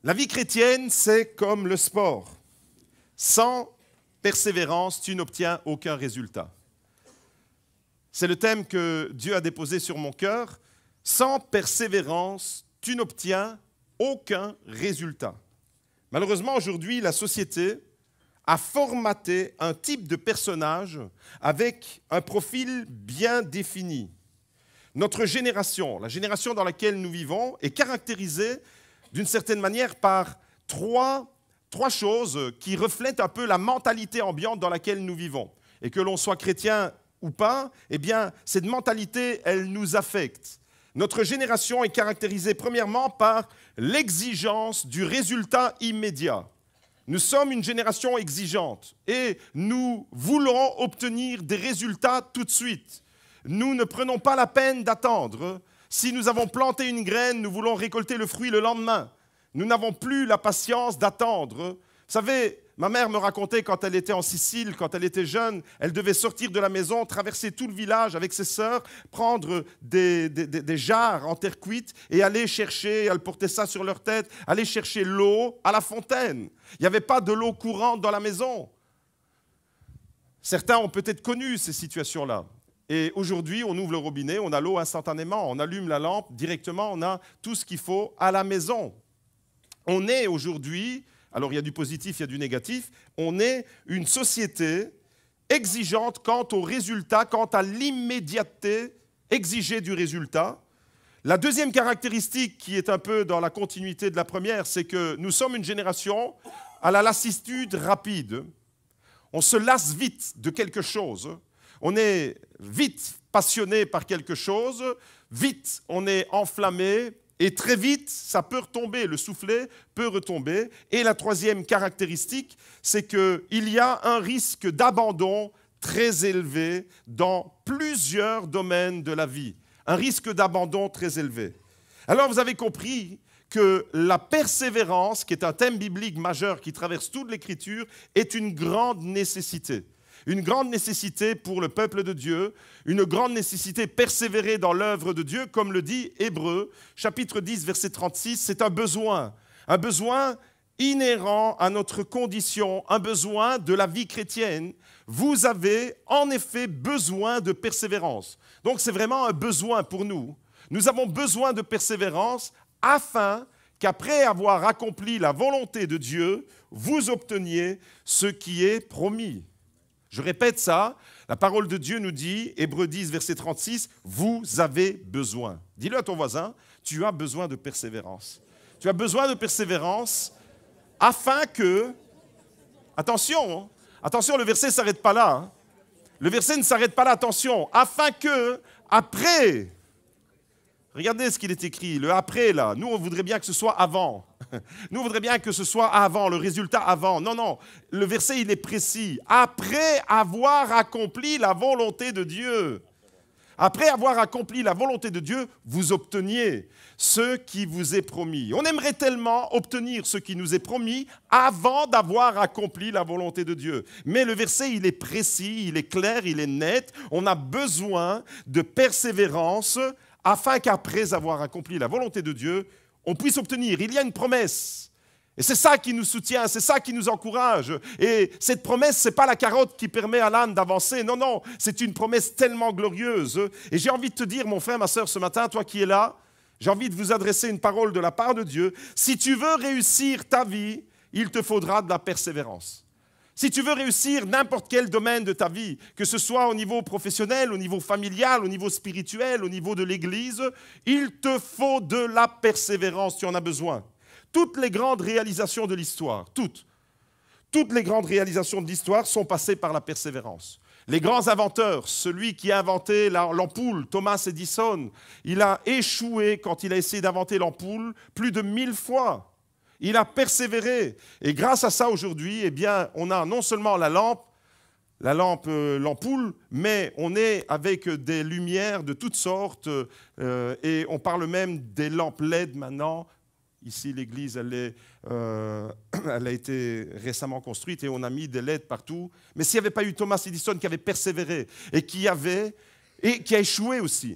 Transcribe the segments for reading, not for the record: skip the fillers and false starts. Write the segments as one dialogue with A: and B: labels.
A: La vie chrétienne, c'est comme le sport. Sans persévérance, tu n'obtiens aucun résultat. C'est le thème que Dieu a déposé sur mon cœur. Sans persévérance, tu n'obtiens aucun résultat. Malheureusement, aujourd'hui, la société a formaté un type de personnage avec un profil bien défini. Notre génération, la génération dans laquelle nous vivons, est caractérisée d'une certaine manière par trois choses qui reflètent un peu la mentalité ambiante dans laquelle nous vivons. Et que l'on soit chrétien ou pas, eh bien, cette mentalité, elle nous affecte. Notre génération est caractérisée premièrement par l'exigence du résultat immédiat. Nous sommes une génération exigeante et nous voulons obtenir des résultats tout de suite. Nous ne prenons pas la peine d'attendre. Si nous avons planté une graine, nous voulons récolter le fruit le lendemain. Nous n'avons plus la patience d'attendre. Vous savez, ma mère me racontait quand elle était en Sicile, quand elle était jeune, elle devait sortir de la maison, traverser tout le village avec ses sœurs, prendre des jarres en terre cuite et aller chercher, elle portait ça sur leur tête, aller chercher l'eau à la fontaine. Il n'y avait pas de l'eau courante dans la maison. Certains ont peut-être connu ces situations-là. Et aujourd'hui, on ouvre le robinet, on a l'eau instantanément, on allume la lampe directement, on a tout ce qu'il faut à la maison. On est aujourd'hui, alors il y a du positif, il y a du négatif, on est une société exigeante quant au résultat, quant à l'immédiateté exigée du résultat. La deuxième caractéristique qui est un peu dans la continuité de la première, c'est que nous sommes une génération à la lassitude rapide. On se lasse vite de quelque chose. On est vite passionné par quelque chose, vite on est enflammé, et très vite ça peut retomber, le soufflet peut retomber. Et la troisième caractéristique, c'est qu'il y a un risque d'abandon très élevé dans plusieurs domaines de la vie. Un risque d'abandon très élevé. Alors vous avez compris que la persévérance, qui est un thème biblique majeur qui traverse toute l'Écriture, est une grande nécessité. Une grande nécessité pour le peuple de Dieu, une grande nécessité persévérer dans l'œuvre de Dieu, comme le dit Hébreux, chapitre 10, verset 36, c'est un besoin inhérent à notre condition, un besoin de la vie chrétienne. Vous avez en effet besoin de persévérance. Donc c'est vraiment un besoin pour nous. Nous avons besoin de persévérance afin qu'après avoir accompli la volonté de Dieu, vous obteniez ce qui est promis. Je répète ça, la parole de Dieu nous dit, Hébreux 10, verset 36, vous avez besoin. Dis-le à ton voisin, tu as besoin de persévérance. Tu as besoin de persévérance afin que, attention, le verset ne s'arrête pas là. Le verset ne s'arrête pas là, attention, afin que, après, regardez ce qu'il est écrit, le après là, nous on voudrait bien que ce soit avant. Nous, on voudrait bien que ce soit avant, le résultat avant. Non, le verset, il est précis. Après avoir accompli la volonté de Dieu. Après avoir accompli la volonté de Dieu, vous obteniez ce qui vous est promis. On aimerait tellement obtenir ce qui nous est promis avant d'avoir accompli la volonté de Dieu. Mais le verset, il est précis, il est clair, il est net. On a besoin de persévérance afin qu'après avoir accompli la volonté de Dieu, on puisse obtenir. Il y a une promesse. Et c'est ça qui nous soutient, c'est ça qui nous encourage. Et cette promesse, ce n'est pas la carotte qui permet à l'âne d'avancer. Non, c'est une promesse tellement glorieuse. Et j'ai envie de te dire, mon frère, ma sœur, ce matin, toi qui es là, j'ai envie de vous adresser une parole de la part de Dieu. Si tu veux réussir ta vie, il te faudra de la persévérance. Si tu veux réussir n'importe quel domaine de ta vie, que ce soit au niveau professionnel, au niveau familial, au niveau spirituel, au niveau de l'Église, il te faut de la persévérance, tu en as besoin. Toutes les grandes réalisations de l'histoire, toutes les grandes réalisations de l'histoire sont passées par la persévérance. Les grands inventeurs, celui qui a inventé l'ampoule, Thomas Edison, il a échoué quand il a essayé d'inventer l'ampoule plus de 1000 fois. Il a persévéré. Et grâce à ça, aujourd'hui, eh bien, on a non seulement l'ampoule, mais on est avec des lumières de toutes sortes. Et on parle même des lampes LED maintenant. Ici, l'église, elle a été récemment construite et on a mis des LED partout. Mais s'il n'y avait pas eu Thomas Edison qui avait persévéré et qui a échoué aussi,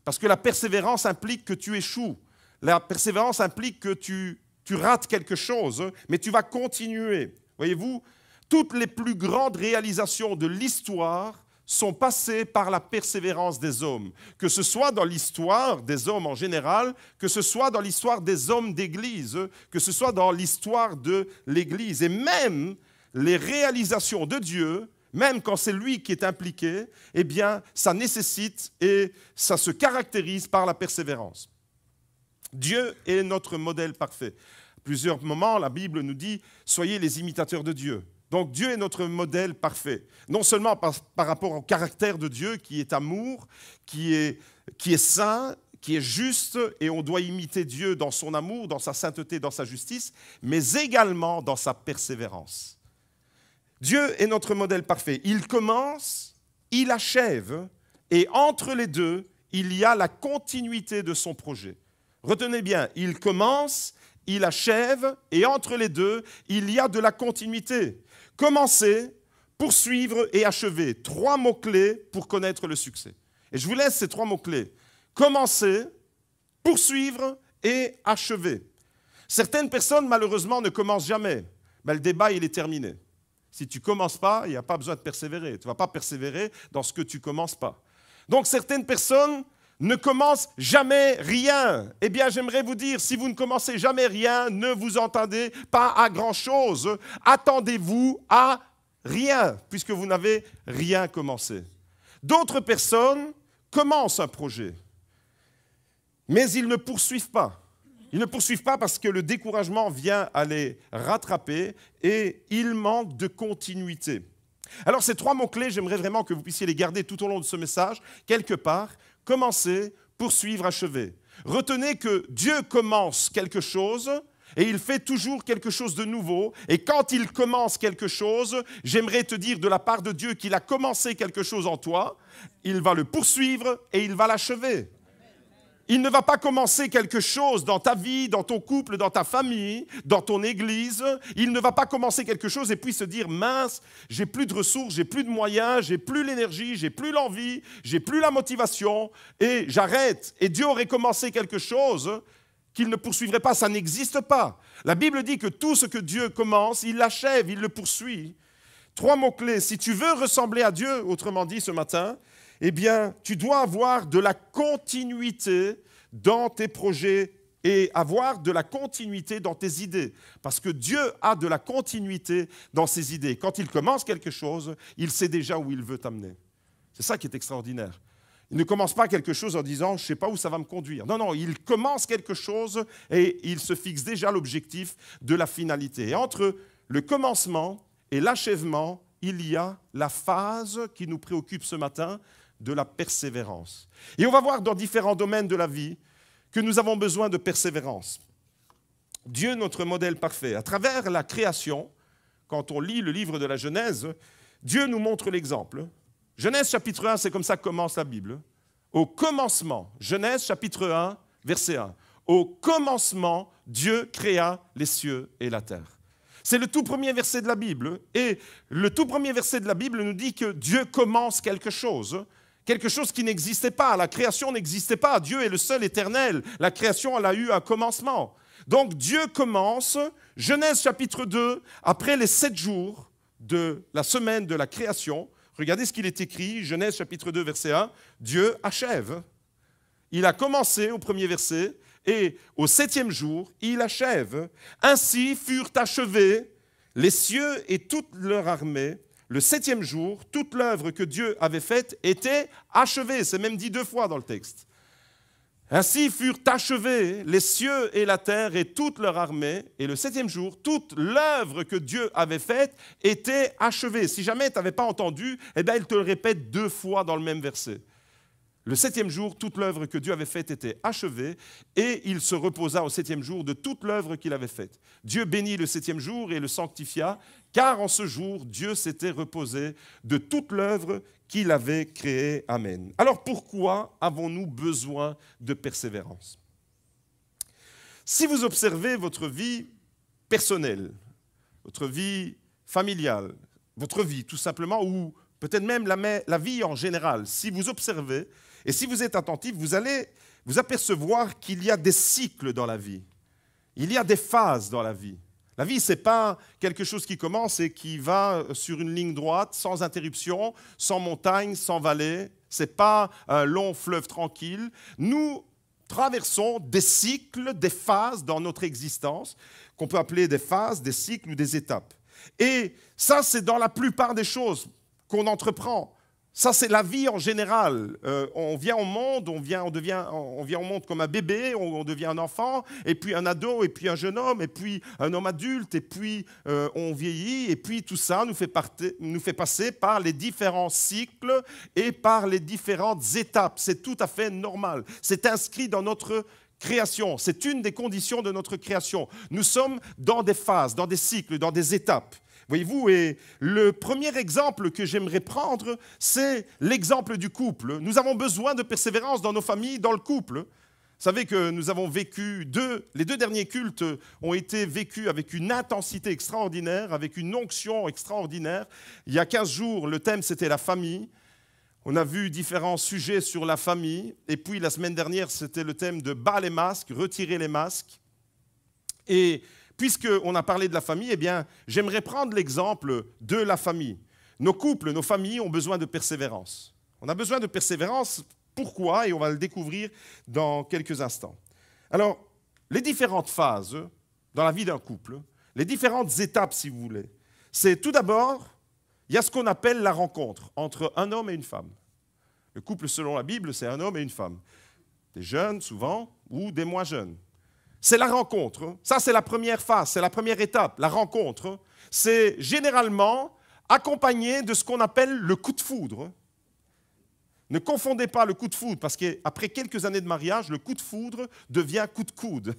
A: parce que la persévérance implique que tu échoues. La persévérance implique que tu tu rates quelque chose, mais tu vas continuer. Voyez-vous, toutes les plus grandes réalisations de l'histoire sont passées par la persévérance des hommes, que ce soit dans l'histoire des hommes en général, que ce soit dans l'histoire des hommes d'Église, que ce soit dans l'histoire de l'Église. Et même les réalisations de Dieu, même quand c'est lui qui est impliqué, eh bien, ça nécessite et ça se caractérise par la persévérance. Dieu est notre modèle parfait. À plusieurs moments, la Bible nous dit « Soyez les imitateurs de Dieu ». Donc Dieu est notre modèle parfait. Non seulement par rapport au caractère de Dieu qui est amour, qui est saint, qui est juste, et on doit imiter Dieu dans son amour, dans sa sainteté, dans sa justice, mais également dans sa persévérance. Dieu est notre modèle parfait. Il commence, il achève, et entre les deux, il y a la continuité de son projet. Retenez bien, il commence, il achève, et entre les deux, il y a de la continuité. Commencer, poursuivre et achever. 3 mots-clés pour connaître le succès. Et je vous laisse ces 3 mots-clés. Commencer, poursuivre et achever. Certaines personnes, malheureusement, ne commencent jamais. Mais le débat, il est terminé. Si tu ne commences pas, il n'y a pas besoin de persévérer. Tu ne vas pas persévérer dans ce que tu ne commences pas. Donc, certaines personnes ne commencent jamais rien. Eh bien, j'aimerais vous dire, si vous ne commencez jamais rien, ne vous attendez pas à grand-chose. Attendez-vous à rien, puisque vous n'avez rien commencé. D'autres personnes commencent un projet, mais ils ne poursuivent pas. Ils ne poursuivent pas parce que le découragement vient à les rattraper et il manque de continuité. Alors, ces 3 mots-clés, j'aimerais vraiment que vous puissiez les garder tout au long de ce message, quelque part. Commencer, poursuivre, achever. Retenez que Dieu commence quelque chose et il fait toujours quelque chose de nouveau. Et quand il commence quelque chose, j'aimerais te dire de la part de Dieu qu'il a commencé quelque chose en toi, il va le poursuivre et il va l'achever. Il ne va pas commencer quelque chose dans ta vie, dans ton couple, dans ta famille, dans ton église. Il ne va pas commencer quelque chose et puis se dire « mince, j'ai plus de ressources, j'ai plus de moyens, j'ai plus l'énergie, j'ai plus l'envie, j'ai plus la motivation et j'arrête. » Et Dieu aurait commencé quelque chose qu'il ne poursuivrait pas. Ça n'existe pas. La Bible dit que tout ce que Dieu commence, il l'achève, il le poursuit. 3 mots-clés. Si tu veux ressembler à Dieu, autrement dit ce matin, eh bien, tu dois avoir de la continuité dans tes projets et avoir de la continuité dans tes idées. Parce que Dieu a de la continuité dans ses idées. Quand il commence quelque chose, il sait déjà où il veut t'amener. C'est ça qui est extraordinaire. Il ne commence pas quelque chose en disant « je ne sais pas où ça va me conduire ». Non, non, il commence quelque chose et il se fixe déjà l'objectif de la finalité. Et entre le commencement et l'achèvement, il y a la phase qui nous préoccupe ce matin, de la persévérance. Et on va voir dans différents domaines de la vie que nous avons besoin de persévérance. Dieu, notre modèle parfait. À travers la création, quand on lit le livre de la Genèse, Dieu nous montre l'exemple. Genèse chapitre 1, c'est comme ça que commence la Bible. Au commencement, Genèse chapitre 1, verset 1. Au commencement, Dieu créa les cieux et la terre. C'est le tout premier verset de la Bible. Et le tout premier verset de la Bible nous dit que Dieu commence quelque chose qui n'existait pas. La création n'existait pas. Dieu est le seul éternel. La création, elle a eu un commencement. Donc Dieu commence, Genèse chapitre 2, après les 7 jours de la semaine de la création. Regardez ce qu'il est écrit, Genèse chapitre 2, verset 1. Dieu achève. Il a commencé au premier verset et au 7e jour, il achève. Ainsi furent achevés les cieux et toute leur armée. Le 7e jour, toute l'œuvre que Dieu avait faite était achevée. C'est même dit 2 fois dans le texte. Ainsi furent achevés les cieux et la terre et toute leur armée. Et le 7e jour, toute l'œuvre que Dieu avait faite était achevée. Si jamais tu n'avais pas entendu, eh bien, il te le répète 2 fois dans le même verset. Le 7e jour, toute l'œuvre que Dieu avait faite était achevée et il se reposa au 7e jour de toute l'œuvre qu'il avait faite. Dieu bénit le 7e jour et le sanctifia, car en ce jour, Dieu s'était reposé de toute l'œuvre qu'il avait créée. Amen. Alors pourquoi avons-nous besoin de persévérance? Si vous observez votre vie personnelle, votre vie familiale, votre vie tout simplement, ou peut-être même la vie en général, si vous observez et si vous êtes attentif, vous allez vous apercevoir qu'il y a des cycles dans la vie. Il y a des phases dans la vie. La vie, ce n'est pas quelque chose qui commence et qui va sur une ligne droite, sans interruption, sans montagne, sans vallée. Ce n'est pas un long fleuve tranquille. Nous traversons des cycles, des phases dans notre existence, qu'on peut appeler des phases, des cycles ou des étapes. Et ça, c'est dans la plupart des choses qu'on entreprend. Ça, c'est la vie en général. On vient au monde, on vient au monde comme un bébé, on devient un enfant, et puis un ado, et puis un jeune homme, et puis un homme adulte, et puis on vieillit, et puis tout ça nous fait passer par les différents cycles et par les différentes étapes. C'est tout à fait normal. C'est inscrit dans notre création. C'est une des conditions de notre création. Nous sommes dans des phases, dans des cycles, dans des étapes. Voyez-vous, et le premier exemple que j'aimerais prendre, c'est l'exemple du couple. Nous avons besoin de persévérance dans nos familles, dans le couple. Vous savez que nous avons vécu les deux derniers cultes ont été vécus avec une intensité extraordinaire, avec une onction extraordinaire. Il y a 15 jours, le thème, c'était la famille. On a vu différents sujets sur la famille. Et puis, la semaine dernière, c'était le thème de « bas les masques, retirer les masques ». Et puisqu'on a parlé de la famille, eh bien, j'aimerais prendre l'exemple de la famille. Nos couples, nos familles ont besoin de persévérance. On a besoin de persévérance. Pourquoi? Et on va le découvrir dans quelques instants. Alors, les différentes phases dans la vie d'un couple, les différentes étapes, si vous voulez, c'est tout d'abord, il y a ce qu'on appelle la rencontre entre un homme et une femme. Le couple, selon la Bible, c'est un homme et une femme. Des jeunes, souvent, ou des moins jeunes. C'est la rencontre. Ça, c'est la première phase, c'est la première étape. La rencontre, c'est généralement accompagné de ce qu'on appelle le coup de foudre. Ne confondez pas le coup de foudre, parce qu'après quelques années de mariage, le coup de foudre devient coup de coude.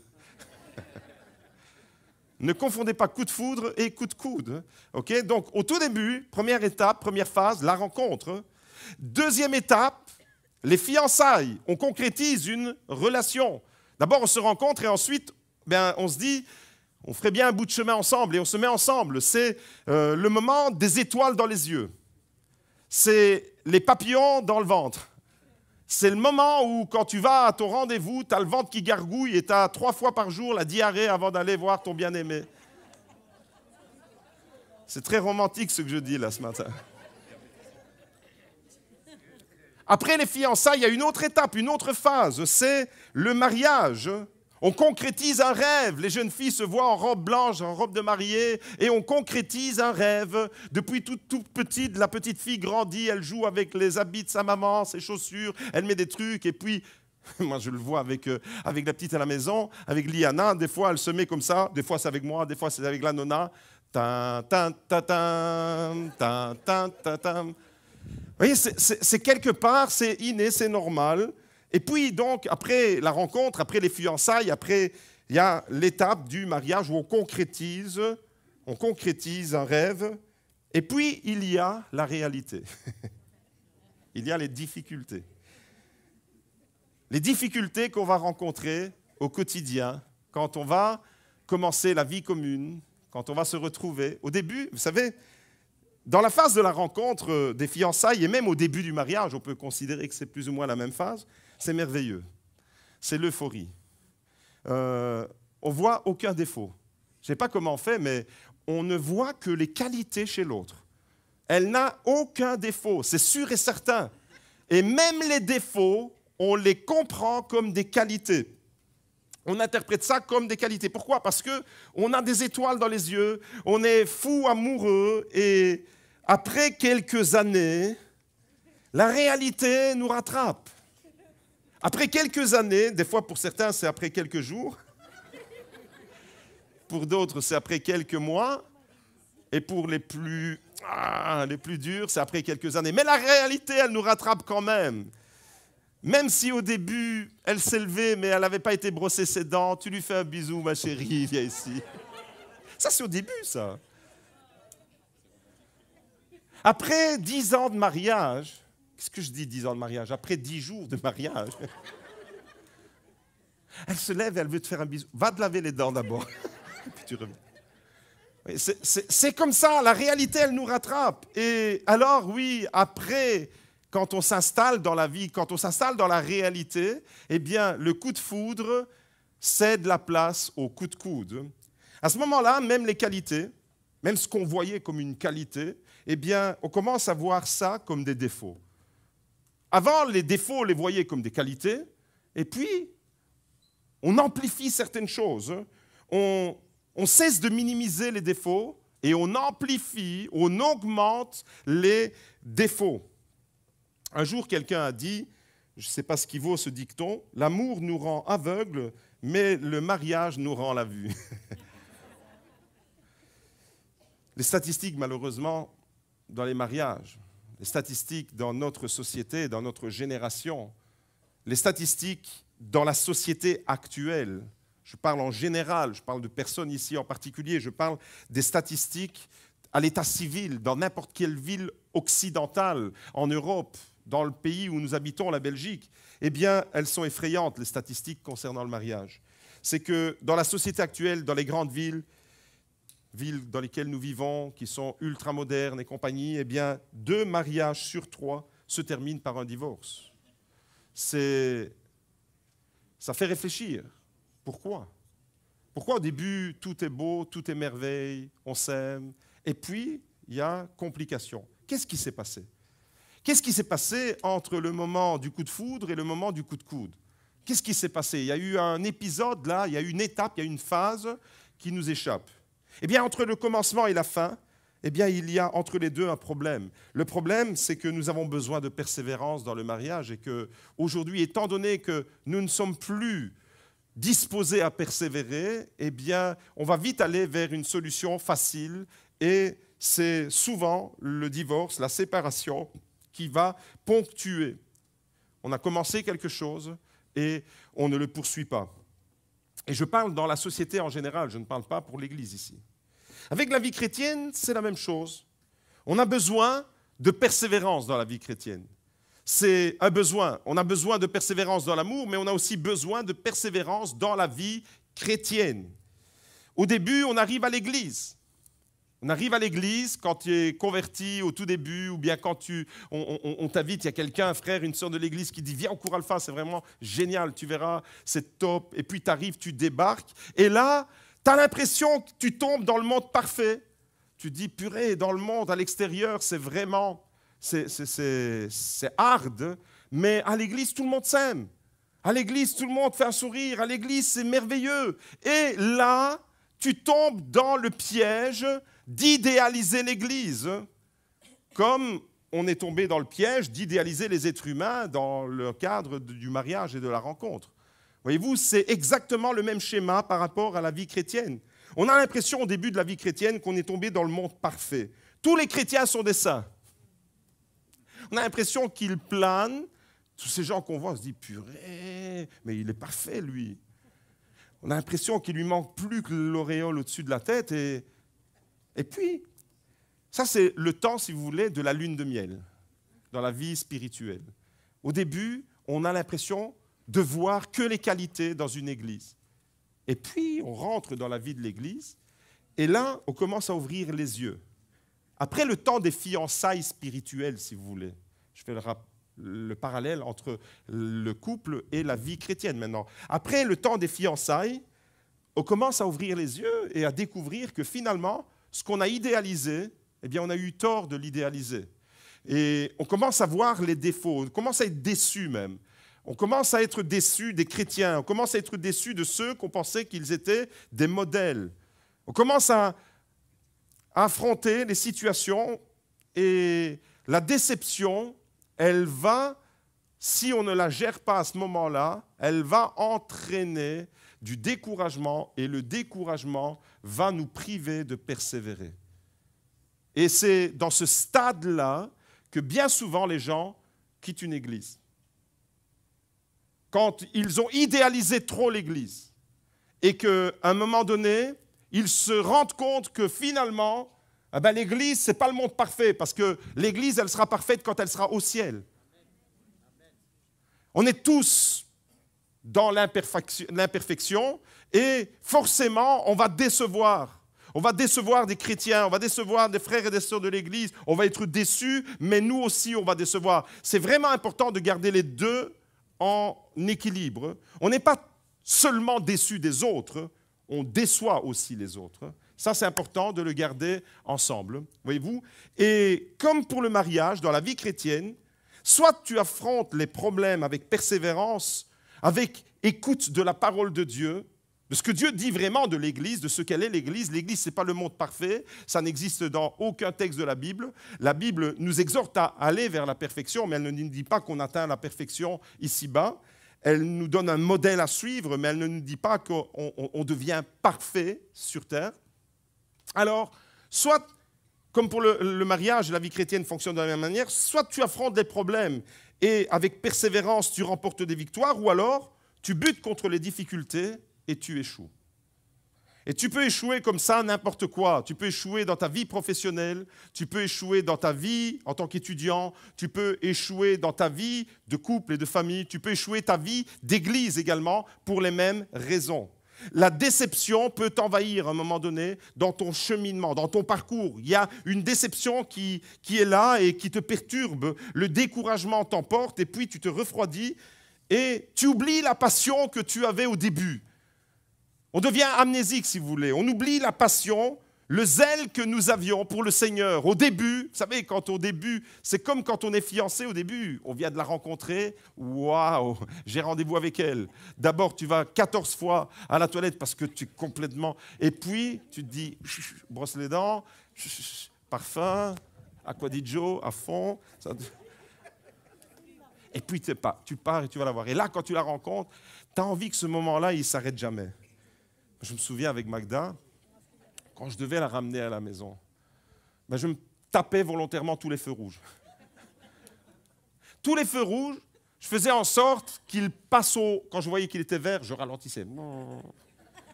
A: Ne confondez pas coup de foudre et coup de coude. Okay? Donc, au tout début, première étape, première phase, la rencontre. Deuxième étape, les fiançailles. On concrétise une relation. D'abord, on se rencontre et ensuite, on se dit, on ferait bien un bout de chemin ensemble et on se met ensemble. C'est le moment des étoiles dans les yeux. C'est les papillons dans le ventre. C'est le moment où, quand tu vas à ton rendez-vous, tu as le ventre qui gargouille et tu as 3 fois par jour la diarrhée avant d'aller voir ton bien-aimé. C'est très romantique ce que je dis là ce matin. Après les fiançailles, il y a une autre étape, une autre phase, c'est le mariage. On concrétise un rêve. Les jeunes filles se voient en robe blanche, en robe de mariée, et on concrétise un rêve. Depuis toute petite, la petite fille grandit, elle joue avec les habits de sa maman, ses chaussures, elle met des trucs, et puis, moi je le vois avec la petite à la maison, avec Liana, des fois elle se met comme ça, des fois c'est avec moi, des fois c'est avec la nonna. Tan, tan, tan, tan, tan, tan, tan, tan. Vous voyez, c'est quelque part, c'est inné, c'est normal. Et puis, donc, après la rencontre, après les fiançailles, après, il y a l'étape du mariage où on concrétise un rêve. Et puis, il y a la réalité. Il y a les difficultés. Les difficultés qu'on va rencontrer au quotidien, quand on va commencer la vie commune, quand on va se retrouver. Au début, vous savez, dans la phase de la rencontre des fiançailles et même au début du mariage, on peut considérer que c'est plus ou moins la même phase, c'est merveilleux. C'est l'euphorie. On ne voit aucun défaut. Je ne sais pas comment on fait, mais on ne voit que les qualités chez l'autre. Elle n'a aucun défaut, c'est sûr et certain. Et même les défauts, on les comprend comme des qualités. On interprète ça comme des qualités. Pourquoi? Parce qu'on a des étoiles dans les yeux, on est fou amoureux et après quelques années, la réalité nous rattrape. Après quelques années, des fois pour certains c'est après quelques jours, pour d'autres c'est après quelques mois, et pour les plus durs c'est après quelques années. Mais la réalité, elle nous rattrape quand même. Même si au début, elle s'est levée, mais elle n'avait pas été brosser ses dents, tu lui fais un bisou, ma chérie, viens ici. Ça, c'est au début, ça. Après 10 ans de mariage, qu'est-ce que je dis 10 ans de mariage? Après 10 jours de mariage, elle se lève et elle veut te faire un bisou. Va te laver les dents d'abord, puis tu reviens. C'est comme ça, la réalité, elle nous rattrape. Et alors, oui, après, quand on s'installe dans la vie, quand on s'installe dans la réalité, eh bien, le coup de foudre, cède la place au coup de coude. À ce moment-là, même les qualités, même ce qu'on voyait comme une qualité, eh bien, on commence à voir ça comme des défauts. Avant, les défauts, on les voyait comme des qualités, et puis, on amplifie certaines choses. On cesse de minimiser les défauts, et on amplifie, on augmente les défauts. Un jour, quelqu'un a dit, je ne sais pas ce qui vaut ce dicton, « L'amour nous rend aveugles, mais le mariage nous rend la vue. » Les statistiques, malheureusement, dans les mariages, les statistiques dans notre société, dans notre génération, les statistiques dans la société actuelle, je parle en général, je parle de personnes ici en particulier, je parle des statistiques à l'état civil, dans n'importe quelle ville occidentale, en Europe, dans le pays où nous habitons, la Belgique, eh bien, elles sont effrayantes, les statistiques concernant le mariage. C'est que dans la société actuelle, dans les grandes villes dans lesquelles nous vivons, qui sont ultramodernes et compagnie, eh bien, 2 mariages sur 3 se terminent par un divorce. Ça fait réfléchir. Pourquoi? Pourquoi au début, tout est beau, tout est merveille, on s'aime, et puis il y a complication. Qu'est-ce qui s'est passé? Qu'est-ce qui s'est passé entre le moment du coup de foudre et le moment du coup de coude? Qu'est-ce qui s'est passé? Il y a eu un épisode là, il y a eu une étape, il y a eu une phase qui nous échappe. Eh bien, entre le commencement et la fin, eh bien, il y a entre les deux un problème. Le problème, c'est que nous avons besoin de persévérance dans le mariage et qu'aujourd'hui, étant donné que nous ne sommes plus disposés à persévérer, eh bien, on va vite aller vers une solution facile et c'est souvent le divorce, la séparation qui va ponctuer. On a commencé quelque chose et on ne le poursuit pas. Et je parle dans la société en général, je ne parle pas pour l'Église ici. Avec la vie chrétienne, c'est la même chose. On a besoin de persévérance dans la vie chrétienne. C'est un besoin. On a besoin de persévérance dans l'amour, mais on a aussi besoin de persévérance dans la vie chrétienne. Au début, on arrive à l'Église. On arrive à l'église quand tu es converti au tout début, ou bien quand on t'invite, il y a quelqu'un, un frère, une sœur de l'église qui dit « Viens au cours alpha, c'est vraiment génial, tu verras, c'est top. » Et puis tu arrives, tu débarques, et là, tu as l'impression que tu tombes dans le monde parfait. Tu te dis « Purée, dans le monde, à l'extérieur, c'est vraiment, c'est hard, mais à l'église, tout le monde s'aime. À l'église, tout le monde fait un sourire. À l'église, c'est merveilleux. » Et là, tu tombes dans le piège d'idéaliser l'Église, comme on est tombé dans le piège d'idéaliser les êtres humains dans le cadre du mariage et de la rencontre. Voyez-vous, c'est exactement le même schéma par rapport à la vie chrétienne. On a l'impression au début de la vie chrétienne qu'on est tombé dans le monde parfait. Tous les chrétiens sont des saints. On a l'impression qu'ils planent. Tous ces gens qu'on voit, on se dit « Purée, mais il est parfait, lui ». On a l'impression qu'il lui manque plus que l'auréole au-dessus de la tête. Et puis, ça c'est le temps, si vous voulez, de la lune de miel, dans la vie spirituelle. Au début, on a l'impression de voir que les qualités dans une église. Et puis, on rentre dans la vie de l'église, et là, on commence à ouvrir les yeux. Après le temps des fiançailles spirituelles, si vous voulez, je fais le parallèle entre le couple et la vie chrétienne maintenant. Après le temps des fiançailles, on commence à ouvrir les yeux et à découvrir que finalement, ce qu'on a idéalisé, eh bien, on a eu tort de l'idéaliser. Et on commence à voir les défauts, on commence à être déçu même. On commence à être déçu des chrétiens, on commence à être déçu de ceux qu'on pensait qu'ils étaient des modèles. On commence à affronter les situations et la déception, elle va, si on ne la gère pas à ce moment-là, elle va entraîner du découragement et le découragement va nous priver de persévérer. Et c'est dans ce stade-là que bien souvent les gens quittent une église. Quand ils ont idéalisé trop l'église et qu'à un moment donné, ils se rendent compte que finalement, l'église, ce n'est pas le monde parfait parce que l'église, elle sera parfaite quand elle sera au ciel. On est tous dans l'imperfection et forcément, on va décevoir. On va décevoir des chrétiens, on va décevoir des frères et des sœurs de l'Église, on va être déçus, mais nous aussi, on va décevoir. C'est vraiment important de garder les deux en équilibre. On n'est pas seulement déçu des autres, on déçoit aussi les autres. Ça, c'est important de le garder ensemble, voyez-vous. Et comme pour le mariage, dans la vie chrétienne, soit tu affrontes les problèmes avec persévérance, avec écoute de la parole de Dieu, de ce que Dieu dit vraiment de l'Église, de ce qu'elle est l'Église. L'Église, ce n'est pas le monde parfait, ça n'existe dans aucun texte de la Bible. La Bible nous exhorte à aller vers la perfection, mais elle ne nous dit pas qu'on atteint la perfection ici-bas. Elle nous donne un modèle à suivre, mais elle ne nous dit pas qu'on devient parfait sur terre. Alors, soit, comme pour le mariage, la vie chrétienne fonctionne de la même manière, soit tu affrontes des problèmes et avec persévérance, tu remportes des victoires, ou alors tu butes contre les difficultés et tu échoues. Et tu peux échouer comme ça n'importe quoi. Tu peux échouer dans ta vie professionnelle, tu peux échouer dans ta vie en tant qu'étudiant, tu peux échouer dans ta vie de couple et de famille, tu peux échouer ta vie d'église également pour les mêmes raisons. La déception peut t'envahir à un moment donné dans ton cheminement, dans ton parcours. Il y a une déception qui est là et qui te perturbe. Le découragement t'emporte et puis tu te refroidis et tu oublies la passion que tu avais au début. On devient amnésique, si vous voulez. On oublie la passion, le zèle que nous avions pour le Seigneur. Au début, vous savez, c'est comme quand on est fiancé au début. On vient de la rencontrer. Waouh, j'ai rendez-vous avec elle. D'abord, tu vas 14 fois à la toilette parce que tu es complètement... Et puis, tu te dis, brosse les dents, parfum, Aqua di Gio à fond. Et puis, tu pars et tu vas la voir. Et là, quand tu la rencontres, tu as envie que ce moment-là, il ne s'arrête jamais. Je me souviens avec Magda, quand je devais la ramener à la maison, je me tapais volontairement tous les feux rouges. Tous les feux rouges, je faisais en sorte qu'il passe au... Quand je voyais qu'il était vert, je ralentissais.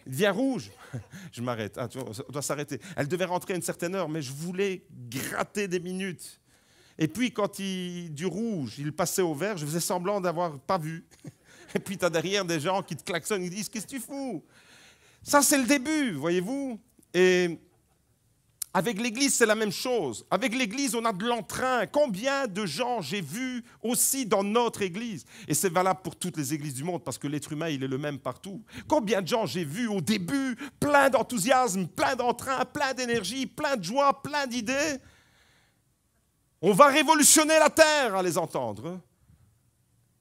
A: Il devient rouge. Je m'arrête. Ah, on doit s'arrêter. Elle devait rentrer à une certaine heure, mais je voulais gratter des minutes. Et puis, quand du rouge, il passait au vert, je faisais semblant d'avoir pas vu. Et puis, tu as derrière des gens qui te klaxonnent, ils disent « Qu'est-ce que tu fous ?» Ça, c'est le début, voyez-vous. Et avec l'Église, c'est la même chose. Avec l'Église, on a de l'entrain. Combien de gens j'ai vus aussi dans notre Église? Et c'est valable pour toutes les églises du monde, parce que l'être humain, il est le même partout. Combien de gens j'ai vus au début, plein d'enthousiasme, plein d'entrain, plein d'énergie, plein de joie, plein d'idées. On va révolutionner la terre à les entendre.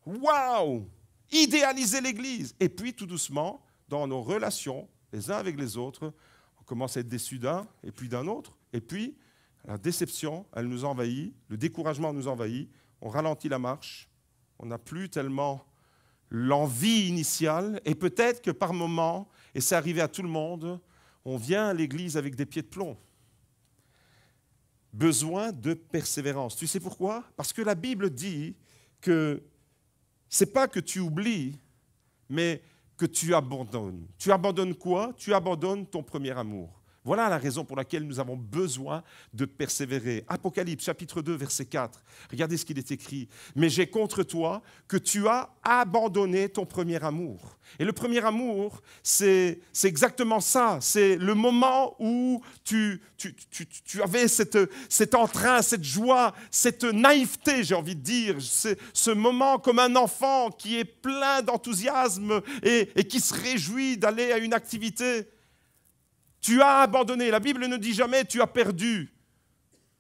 A: Waouh! Idéaliser l'Église. Et puis, tout doucement, dans nos relations, les uns avec les autres, on commence à être déçus d'un et puis d'un autre. Et puis, la déception, elle nous envahit, le découragement nous envahit, on ralentit la marche, on n'a plus tellement l'envie initiale. Et peut-être que par moment, et c'est arrivé à tout le monde, on vient à l'Église avec des pieds de plomb. Besoin de persévérance. Tu sais pourquoi? Parce que la Bible dit que ce n'est pas que tu oublies, mais que tu abandonnes. Tu abandonnes quoi? Tu abandonnes ton premier amour. Voilà la raison pour laquelle nous avons besoin de persévérer. Apocalypse, chapitre 2, verset 4. Regardez ce qu'il est écrit. « Mais j'ai contre toi que tu as abandonné ton premier amour. » Et le premier amour, c'est exactement ça. C'est le moment où tu avais cet entrain, cette joie, cette naïveté, j'ai envie de dire. Ce moment comme un enfant qui est plein d'enthousiasme et qui se réjouit d'aller à une activité. Tu as abandonné. La Bible ne dit jamais tu as perdu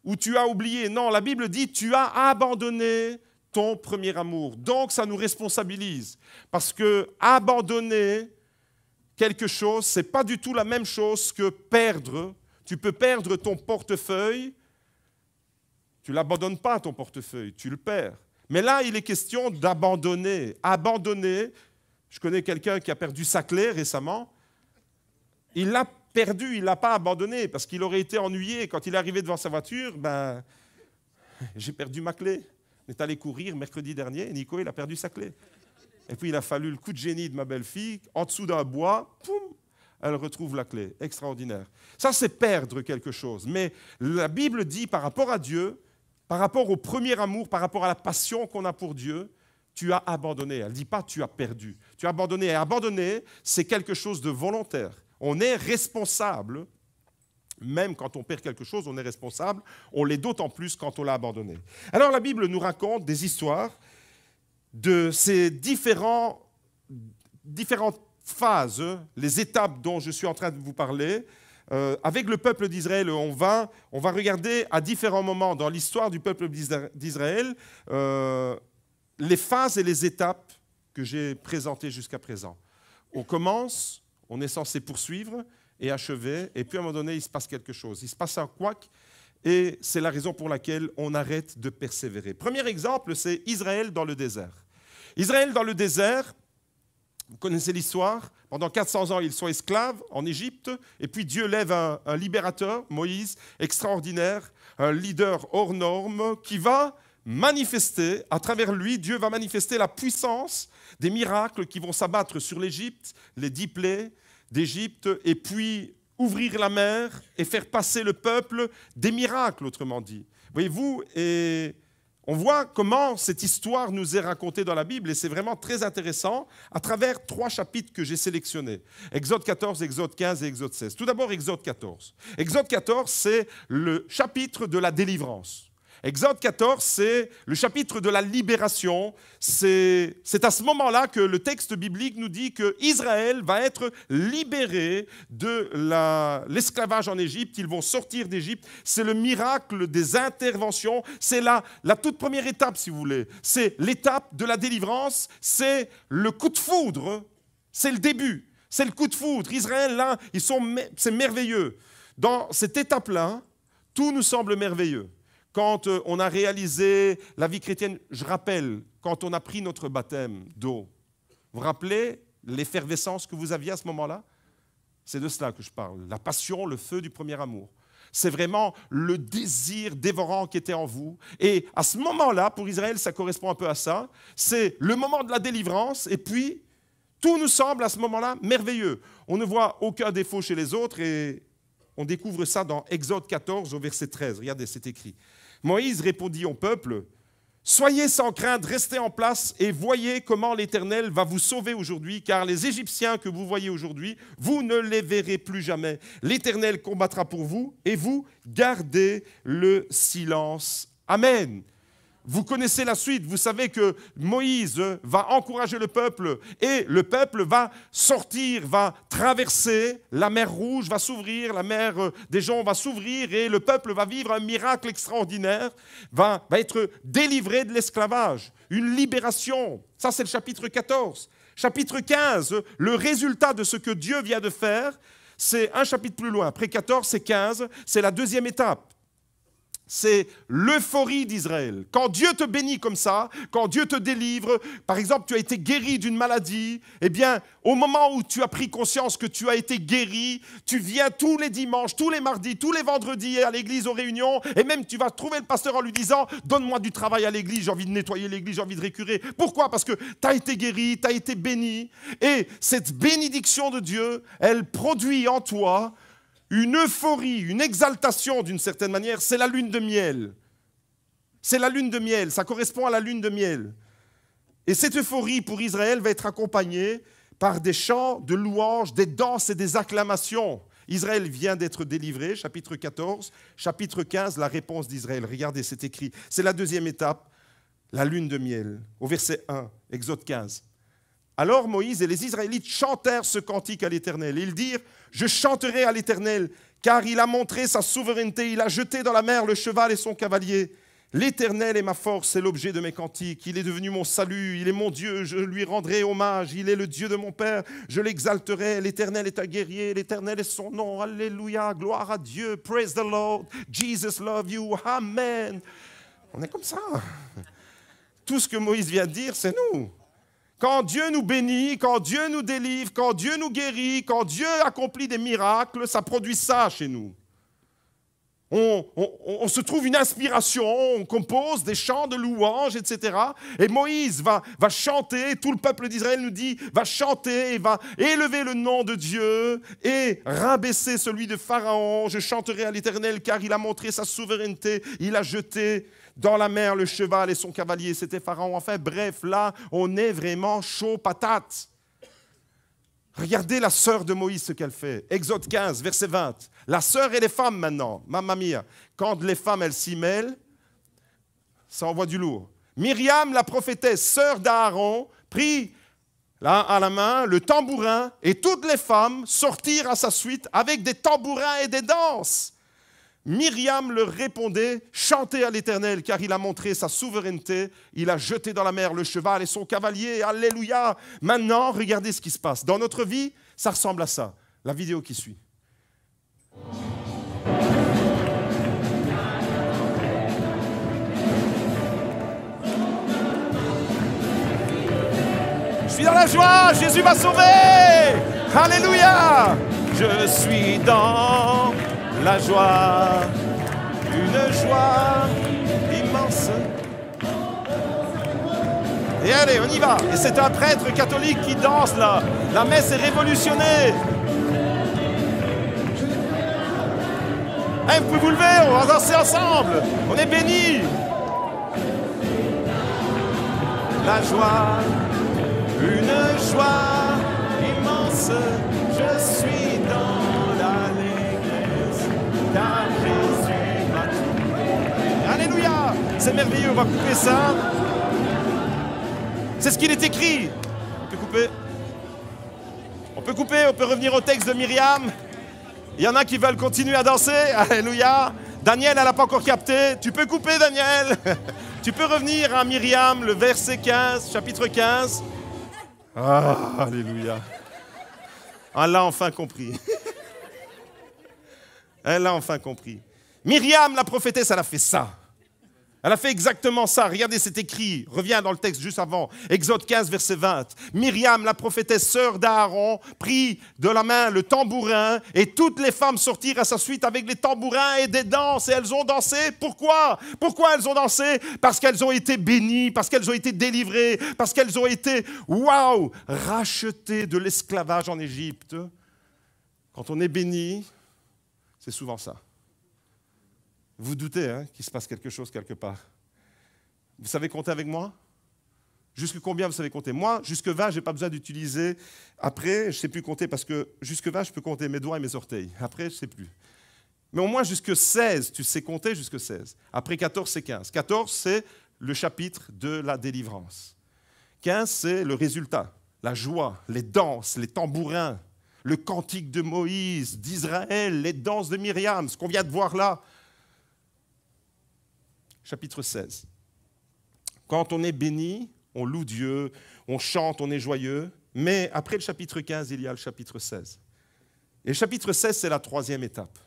A: ou tu as oublié. Non, la Bible dit tu as abandonné ton premier amour. Donc, ça nous responsabilise. Parce que abandonner quelque chose, ce n'est pas du tout la même chose que perdre. Tu peux perdre ton portefeuille. Tu ne l'abandonnes pas, ton portefeuille. Tu le perds. Mais là, il est question d'abandonner. Abandonner. Je connais quelqu'un qui a perdu sa clé récemment. Il l'a perdu, il ne l'a pas abandonné parce qu'il aurait été ennuyé. Quand il est arrivé devant sa voiture, j'ai perdu ma clé. On est allé courir mercredi dernier et Nico, il a perdu sa clé. Et puis il a fallu le coup de génie de ma belle-fille. En dessous d'un bois, poum, elle retrouve la clé. Extraordinaire. Ça, c'est perdre quelque chose. Mais la Bible dit par rapport à Dieu, par rapport au premier amour, par rapport à la passion qu'on a pour Dieu, tu as abandonné. Elle ne dit pas tu as perdu. Tu as abandonné. Et abandonner, c'est quelque chose de volontaire. On est responsable, même quand on perd quelque chose, on est responsable, on l'est d'autant plus quand on l'a abandonné. Alors la Bible nous raconte des histoires de ces différents différentes phases, les étapes dont je suis en train de vous parler. Avec le peuple d'Israël, on va regarder à différents moments dans l'histoire du peuple d'Israël les phases et les étapes que j'ai présentées jusqu'à présent. On commence, on est censé poursuivre et achever, et puis à un moment donné, il se passe quelque chose. Il se passe un couac, et c'est la raison pour laquelle on arrête de persévérer. Premier exemple, c'est Israël dans le désert. Israël dans le désert, vous connaissez l'histoire, pendant 400 ans, ils sont esclaves en Égypte, et puis Dieu lève un libérateur, Moïse, extraordinaire, un leader hors norme, qui va manifester, à travers lui, Dieu va manifester la puissance des miracles qui vont s'abattre sur l'Égypte, les 10 plaies d'Égypte, et puis ouvrir la mer et faire passer le peuple des miracles, autrement dit. Voyez-vous, et on voit comment cette histoire nous est racontée dans la Bible, et c'est vraiment très intéressant, à travers 3 chapitres que j'ai sélectionnés. Exode 14, Exode 15 et Exode 16. Tout d'abord, Exode 14. Exode 14, c'est le chapitre de la délivrance. Exode 14, c'est le chapitre de la libération. C'est à ce moment-là que le texte biblique nous dit qu'Israël va être libéré de l'esclavage en Égypte. Ils vont sortir d'Égypte. C'est le miracle des interventions. C'est la toute première étape, si vous voulez. C'est l'étape de la délivrance. C'est le coup de foudre. C'est le début. C'est le coup de foudre. Israël, là, c'est merveilleux. Dans cette étape-là, tout nous semble merveilleux. Quand on a réalisé la vie chrétienne, je rappelle, quand on a pris notre baptême d'eau, vous vous rappelez l'effervescence que vous aviez à ce moment-là? C'est de cela que je parle, la passion, le feu du premier amour. C'est vraiment le désir dévorant qui était en vous. Et à ce moment-là, pour Israël, ça correspond un peu à ça. C'est le moment de la délivrance, et puis tout nous semble à ce moment-là merveilleux. On ne voit aucun défaut chez les autres, et on découvre ça dans Exode 14 au verset 13. Regardez, c'est écrit. Moïse répondit au peuple, « Soyez sans crainte, restez en place et voyez comment l'Éternel va vous sauver aujourd'hui, car les Égyptiens que vous voyez aujourd'hui, vous ne les verrez plus jamais. L'Éternel combattra pour vous et vous gardez le silence. Amen. » Vous connaissez la suite, vous savez que Moïse va encourager le peuple et le peuple va sortir, va traverser, la mer Rouge va s'ouvrir, la mer des gens va s'ouvrir et le peuple va vivre un miracle extraordinaire, va être délivré de l'esclavage, une libération. Ça, c'est le chapitre 14. Chapitre 15, le résultat de ce que Dieu vient de faire, c'est un chapitre plus loin. Après 14, c'est 15, c'est la deuxième étape. C'est l'euphorie d'Israël. Quand Dieu te bénit comme ça, quand Dieu te délivre, par exemple, tu as été guéri d'une maladie, eh bien, au moment où tu as pris conscience que tu as été guéri, tu viens tous les dimanches, tous les mardis, tous les vendredis à l'église, aux réunions, et même tu vas trouver le pasteur en lui disant « Donne-moi du travail à l'église, j'ai envie de nettoyer l'église, j'ai envie de récurer. » Pourquoi? Parce que tu as été guéri, tu as été béni, et cette bénédiction de Dieu, elle produit en toi une euphorie, une exaltation d'une certaine manière, c'est la lune de miel. C'est la lune de miel, ça correspond à la lune de miel. Et cette euphorie pour Israël va être accompagnée par des chants de louanges, des danses et des acclamations. Israël vient d'être délivré, chapitre 14, chapitre 15, la réponse d'Israël. Regardez, c'est écrit. C'est la deuxième étape, la lune de miel. Au verset 1, Exode 15. Alors Moïse et les Israélites chantèrent ce cantique à l'Éternel. Ils dirent, « Je chanterai à l'Éternel, car il a montré sa souveraineté. Il a jeté dans la mer le cheval et son cavalier. L'Éternel est ma force, c'est l'objet de mes cantiques. Il est devenu mon salut, il est mon Dieu, je lui rendrai hommage. Il est le Dieu de mon Père, je l'exalterai. L'Éternel est un guerrier, l'Éternel est son nom. Alléluia, gloire à Dieu, praise the Lord. Jesus love you, amen. » On est comme ça. Tout ce que Moïse vient de dire, c'est nous. Quand Dieu nous bénit, quand Dieu nous délivre, quand Dieu nous guérit, quand Dieu accomplit des miracles, ça produit ça chez nous. On se trouve une inspiration, on compose des chants de louanges, etc. Et Moïse va chanter, tout le peuple d'Israël nous dit, va chanter, et va élever le nom de Dieu et rabaisser celui de Pharaon. Je chanterai à l'Éternel car il a montré sa souveraineté, il a jeté dans la mer le cheval et son cavalier, c'était Pharaon. Enfin bref, là, on est vraiment chaud patate. Regardez la sœur de Moïse, ce qu'elle fait. Exode 15, verset 20. La sœur et les femmes maintenant, mamma mia. Quand les femmes, elles s'y mêlent, ça envoie du lourd. Myriam, la prophétesse, sœur d'Aaron, prit là à la main, le tambourin, et toutes les femmes sortirent à sa suite avec des tambourins et des danses. Myriam leur répondait, chantez à l'Éternel, car il a montré sa souveraineté, il a jeté dans la mer le cheval et son cavalier, alléluia. Maintenant, regardez ce qui se passe. Dans notre vie, ça ressemble à ça. La vidéo qui suit. Je suis dans la joie, Jésus m'a sauvé. Alléluia. Je suis dans la joie, une joie immense. Et allez, on y va. Et c'est un prêtre catholique qui danse là. La messe est révolutionnée. Hey, vous pouvez vous lever, on va danser ensemble. On est bénis. La joie, une joie immense. Je suis dans l'allégresse, car Jésus m'a tout. Alléluia. C'est merveilleux, on va couper ça. C'est ce qu'il est écrit. On peut couper. On peut revenir au texte de Myriam. Il y en a qui veulent continuer à danser. Alléluia. Daniel, elle n'a pas encore capté. Tu peux couper, Daniel. Tu peux revenir à Myriam, le verset 15, chapitre 15. Ah, alléluia. Elle a enfin compris. Elle a enfin compris. Myriam, la prophétesse, elle a fait ça. Elle a fait exactement ça. Regardez, c'est écrit. Reviens dans le texte juste avant. Exode 15, verset 20. Myriam, la prophétesse, sœur d'Aaron, prit de la main le tambourin et toutes les femmes sortirent à sa suite avec les tambourins et des danses. Et elles ont dansé. Pourquoi? Pourquoi elles ont dansé? Parce qu'elles ont été bénies, parce qu'elles ont été délivrées, parce qu'elles ont été, waouh, rachetées de l'esclavage en Égypte. Quand on est béni, c'est souvent ça. Vous doutez qu'il se passe quelque chose quelque part. Vous savez compter avec moi? Jusque combien vous savez compter? Moi, jusque 20, je n'ai pas besoin d'utiliser. Après, je ne sais plus compter parce que jusque 20, je peux compter mes doigts et mes orteils. Après, je ne sais plus. Mais au moins jusque 16, tu sais compter jusque 16. Après 14, c'est 15. 14, c'est le chapitre de la délivrance. 15, c'est le résultat. La joie, les danses, les tambourins, le cantique de Moïse, d'Israël, les danses de Myriam, ce qu'on vient de voir là. Chapitre 16. Quand on est béni, on loue Dieu, on chante, on est joyeux. Mais après le chapitre 15, il y a le chapitre 16. Et le chapitre 16, c'est la troisième étape.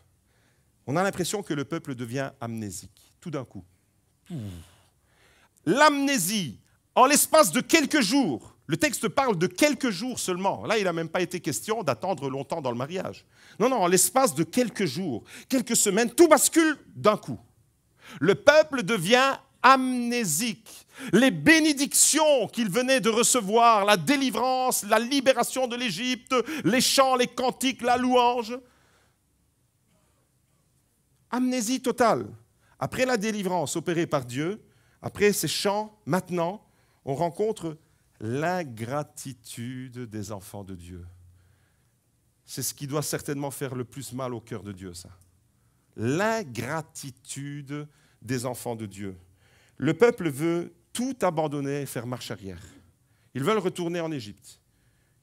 A: On a l'impression que le peuple devient amnésique, tout d'un coup. L'amnésie, en l'espace de quelques jours. Le texte parle de quelques jours seulement. Là, il n'a même pas été question d'attendre longtemps dans le mariage. Non, en l'espace de quelques jours, quelques semaines, tout bascule d'un coup. Le peuple devient amnésique. Les bénédictions qu'il venait de recevoir, la délivrance, la libération de l'Égypte, les chants, les cantiques, la louange. Amnésie totale. Après la délivrance opérée par Dieu, après ces chants, maintenant, on rencontre l'ingratitude des enfants de Dieu. C'est ce qui doit certainement faire le plus mal au cœur de Dieu, ça. L'ingratitude des enfants de Dieu. Le peuple veut tout abandonner et faire marche arrière. Ils veulent retourner en Égypte.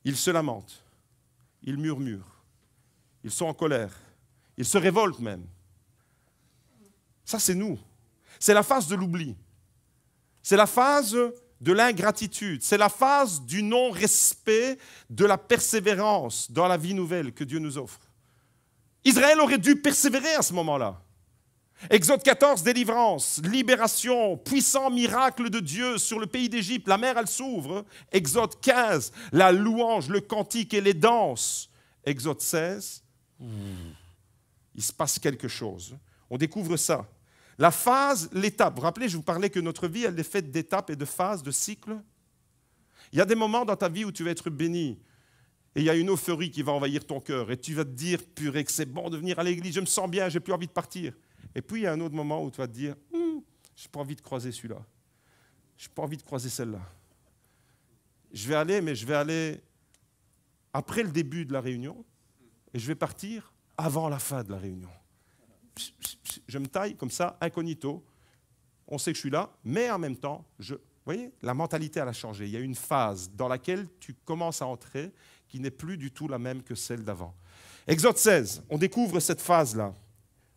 A: Ils se lamentent. Ils murmurent. Ils sont en colère. Ils se révoltent même. Ça, c'est nous. C'est la phase de l'oubli. C'est la phase de l'ingratitude. C'est la phase du non-respect, de la persévérance dans la vie nouvelle que Dieu nous offre. Israël aurait dû persévérer à ce moment-là. Exode 14, délivrance, libération, puissant miracle de Dieu sur le pays d'Égypte. La mer, elle s'ouvre. Exode 15, la louange, le cantique et les danses. Exode 16, il se passe quelque chose. On découvre ça. La phase, l'étape. Vous vous rappelez, je vous parlais que notre vie, elle est faite d'étapes et de phases, de cycles. Il y a des moments dans ta vie où tu vas être béni. Et il y a une euphorie qui va envahir ton cœur. Et tu vas te dire, purée, que c'est bon de venir à l'église, je me sens bien, je n'ai plus envie de partir. Et puis il y a un autre moment où tu vas te dire, je n'ai pas envie de croiser celui-là. Je n'ai pas envie de croiser celle-là. Je vais aller après le début de la réunion et je vais partir avant la fin de la réunion. Je me taille comme ça, incognito. On sait que je suis là, mais en même temps, vous voyez, la mentalité elle a changé. Il y a une phase dans laquelle tu commences à entrer qui n'est plus du tout la même que celle d'avant. Exode 16, on découvre cette phase-là.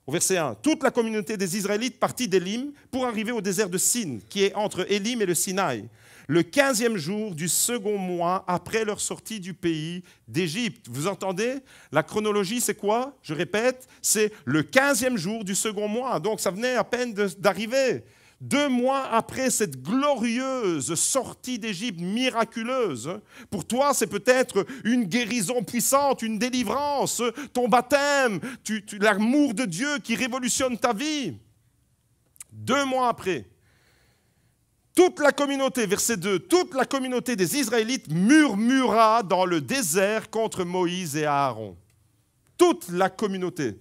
A: Au verset 1, toute la communauté des Israélites partit d'Élim pour arriver au désert de Sin, qui est entre Élim et le Sinaï, le 15e jour du second mois après leur sortie du pays d'Égypte. Vous entendez? La chronologie, c'est quoi? Je répète, c'est le 15e jour du second mois. Donc ça venait à peine d'arriver. 2 mois après cette glorieuse sortie d'Égypte miraculeuse. Pour toi, c'est peut-être une guérison puissante, une délivrance, ton baptême, l'amour de Dieu qui révolutionne ta vie. 2 mois après, toute la communauté, verset 2, toute la communauté des Israélites murmura dans le désert contre Moïse et Aaron. Toute la communauté.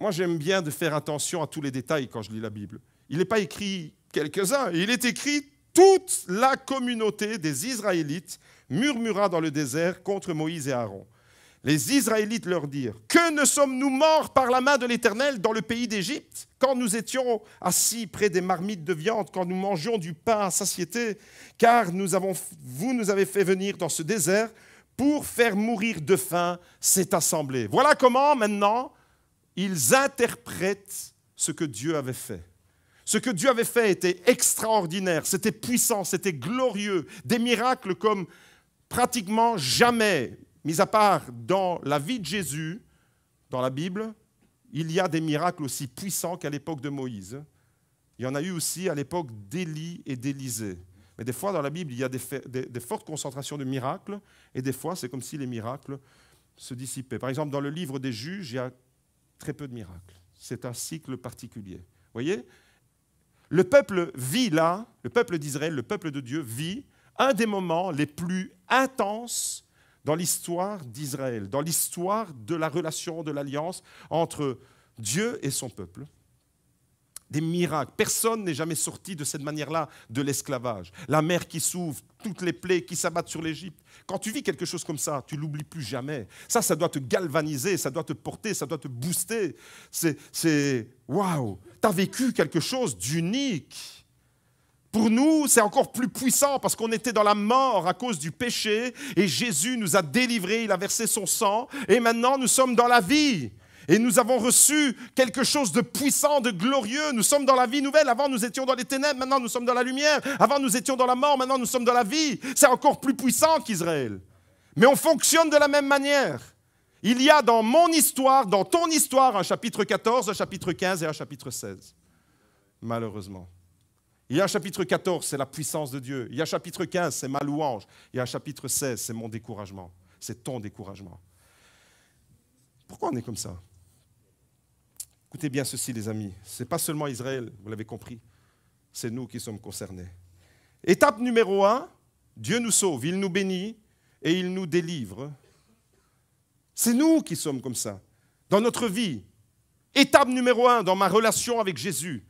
A: Moi, j'aime bien de faire attention à tous les détails quand je lis la Bible. Il n'est pas écrit quelques-uns, il est écrit toute la communauté des Israélites murmura dans le désert contre Moïse et Aaron. Les Israélites leur dirent, « Que ne sommes-nous morts par la main de l'Éternel dans le pays d'Égypte, quand nous étions assis près des marmites de viande, quand nous mangions du pain à satiété, car vous nous avez fait venir dans ce désert pour faire mourir de faim cette assemblée. » Voilà comment, maintenant, ils interprètent ce que Dieu avait fait. Ce que Dieu avait fait était extraordinaire, c'était puissant, c'était glorieux, des miracles comme pratiquement jamais, mis à part dans la vie de Jésus, dans la Bible, il y a des miracles aussi puissants qu'à l'époque de Moïse. Il y en a eu aussi à l'époque d'Élie et d'Élisée. Mais des fois, dans la Bible, il y a des fortes concentrations de miracles, et des fois, c'est comme si les miracles se dissipaient. Par exemple, dans le livre des Juges, il y a très peu de miracles. C'est un cycle particulier. Vous voyez ? Le peuple vit là, le peuple d'Israël, le peuple de Dieu vit un des moments les plus intenses dans l'histoire d'Israël, dans l'histoire de la relation, de l'alliance entre Dieu et son peuple. Des miracles. Personne n'est jamais sorti de cette manière-là de l'esclavage. La mer qui s'ouvre, toutes les plaies qui s'abattent sur l'Égypte. Quand tu vis quelque chose comme ça, tu ne l'oublies plus jamais. Ça doit te galvaniser, ça doit te porter, ça doit te booster. C'est waouh, tu as vécu quelque chose d'unique. Pour nous, c'est encore plus puissant parce qu'on était dans la mort à cause du péché et Jésus nous a délivrés, il a versé son sang et maintenant nous sommes dans la vie. Et nous avons reçu quelque chose de puissant, de glorieux. Nous sommes dans la vie nouvelle. Avant, nous étions dans les ténèbres. Maintenant, nous sommes dans la lumière. Avant, nous étions dans la mort. Maintenant, nous sommes dans la vie. C'est encore plus puissant qu'Israël. Mais on fonctionne de la même manière. Il y a dans mon histoire, dans ton histoire, un chapitre 14, un chapitre 15 et un chapitre 16. Malheureusement. Il y a un chapitre 14, c'est la puissance de Dieu. Il y a un chapitre 15, c'est ma louange. Il y a un chapitre 16, c'est mon découragement. C'est ton découragement. Pourquoi on est comme ça ? Écoutez bien ceci, les amis. Ce n'est pas seulement Israël, vous l'avez compris. C'est nous qui sommes concernés. Étape numéro 1, Dieu nous sauve, il nous bénit et il nous délivre. C'est nous qui sommes comme ça, dans notre vie. Étape numéro 1, dans ma relation avec Jésus.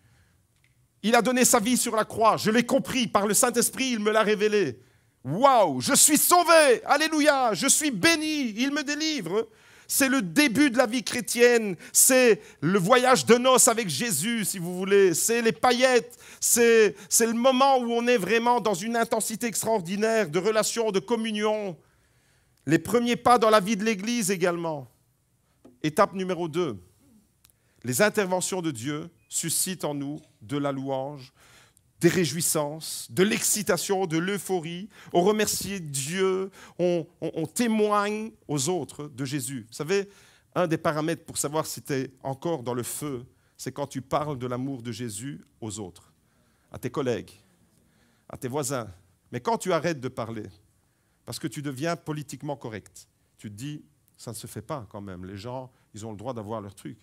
A: Il a donné sa vie sur la croix, je l'ai compris, par le Saint-Esprit, il me l'a révélé. Waouh, je suis sauvé, alléluia, je suis béni, il me délivre. C'est le début de la vie chrétienne, c'est le voyage de noces avec Jésus, si vous voulez, c'est les paillettes, c'est le moment où on est vraiment dans une intensité extraordinaire de relation, de communion. Les premiers pas dans la vie de l'Église également. Étape numéro 2, les interventions de Dieu suscitent en nous de la louange, des réjouissances, de l'excitation, de l'euphorie. On remercie Dieu, on témoigne aux autres de Jésus. Vous savez, un des paramètres pour savoir si tu es encore dans le feu, c'est quand tu parles de l'amour de Jésus aux autres, à tes collègues, à tes voisins. Mais quand tu arrêtes de parler, parce que tu deviens politiquement correct, tu te dis, ça ne se fait pas quand même, les gens, ils ont le droit d'avoir leur truc.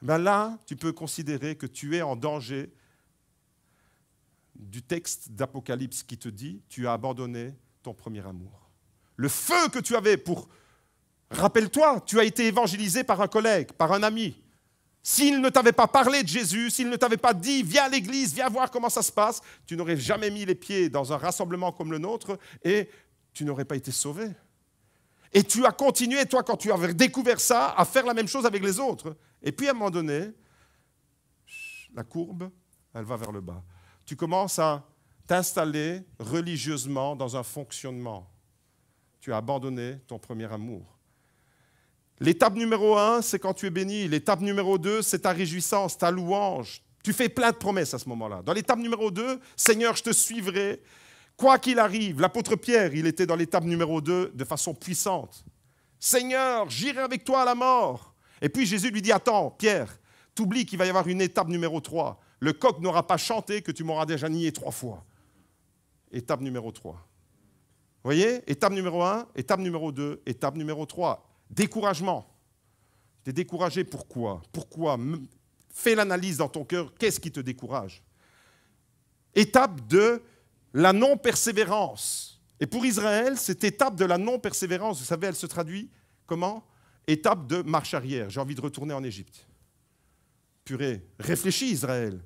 A: Ben là, tu peux considérer que tu es en danger du texte d'Apocalypse qui te dit « Tu as abandonné ton premier amour ». Le feu que tu avais pour... Rappelle-toi, tu as été évangélisé par un collègue, par un ami. S'il ne t'avait pas parlé de Jésus, s'il ne t'avait pas dit « Viens à l'église, viens voir comment ça se passe », tu n'aurais jamais mis les pieds dans un rassemblement comme le nôtre et tu n'aurais pas été sauvé. Et tu as continué, toi, quand tu avais découvert ça, à faire la même chose avec les autres. Et puis, à un moment donné, la courbe, elle va vers le bas. Tu commences à t'installer religieusement dans un fonctionnement. Tu as abandonné ton premier amour. L'étape numéro 1, c'est quand tu es béni. L'étape numéro 2, c'est ta réjouissance, ta louange. Tu fais plein de promesses à ce moment-là. Dans l'étape numéro 2, Seigneur, je te suivrai, quoi qu'il arrive. L'apôtre Pierre, il était dans l'étape numéro 2 de façon puissante. Seigneur, j'irai avec toi à la mort. Et puis Jésus lui dit, attends, Pierre, t'oublies qu'il va y avoir une étape numéro 3. Le coq n'aura pas chanté que tu m'auras déjà nié 3 fois. Étape numéro 3. Vous voyez, étape numéro 1, étape numéro 2, étape numéro 3. Découragement. Tu es découragé, pourquoi? Pourquoi? Fais l'analyse dans ton cœur, qu'est-ce qui te décourage? Étape de la non-persévérance. Et pour Israël, cette étape de la non-persévérance, vous savez, elle se traduit comment? Étape de marche arrière. J'ai envie de retourner en Égypte. Purée, réfléchis Israël.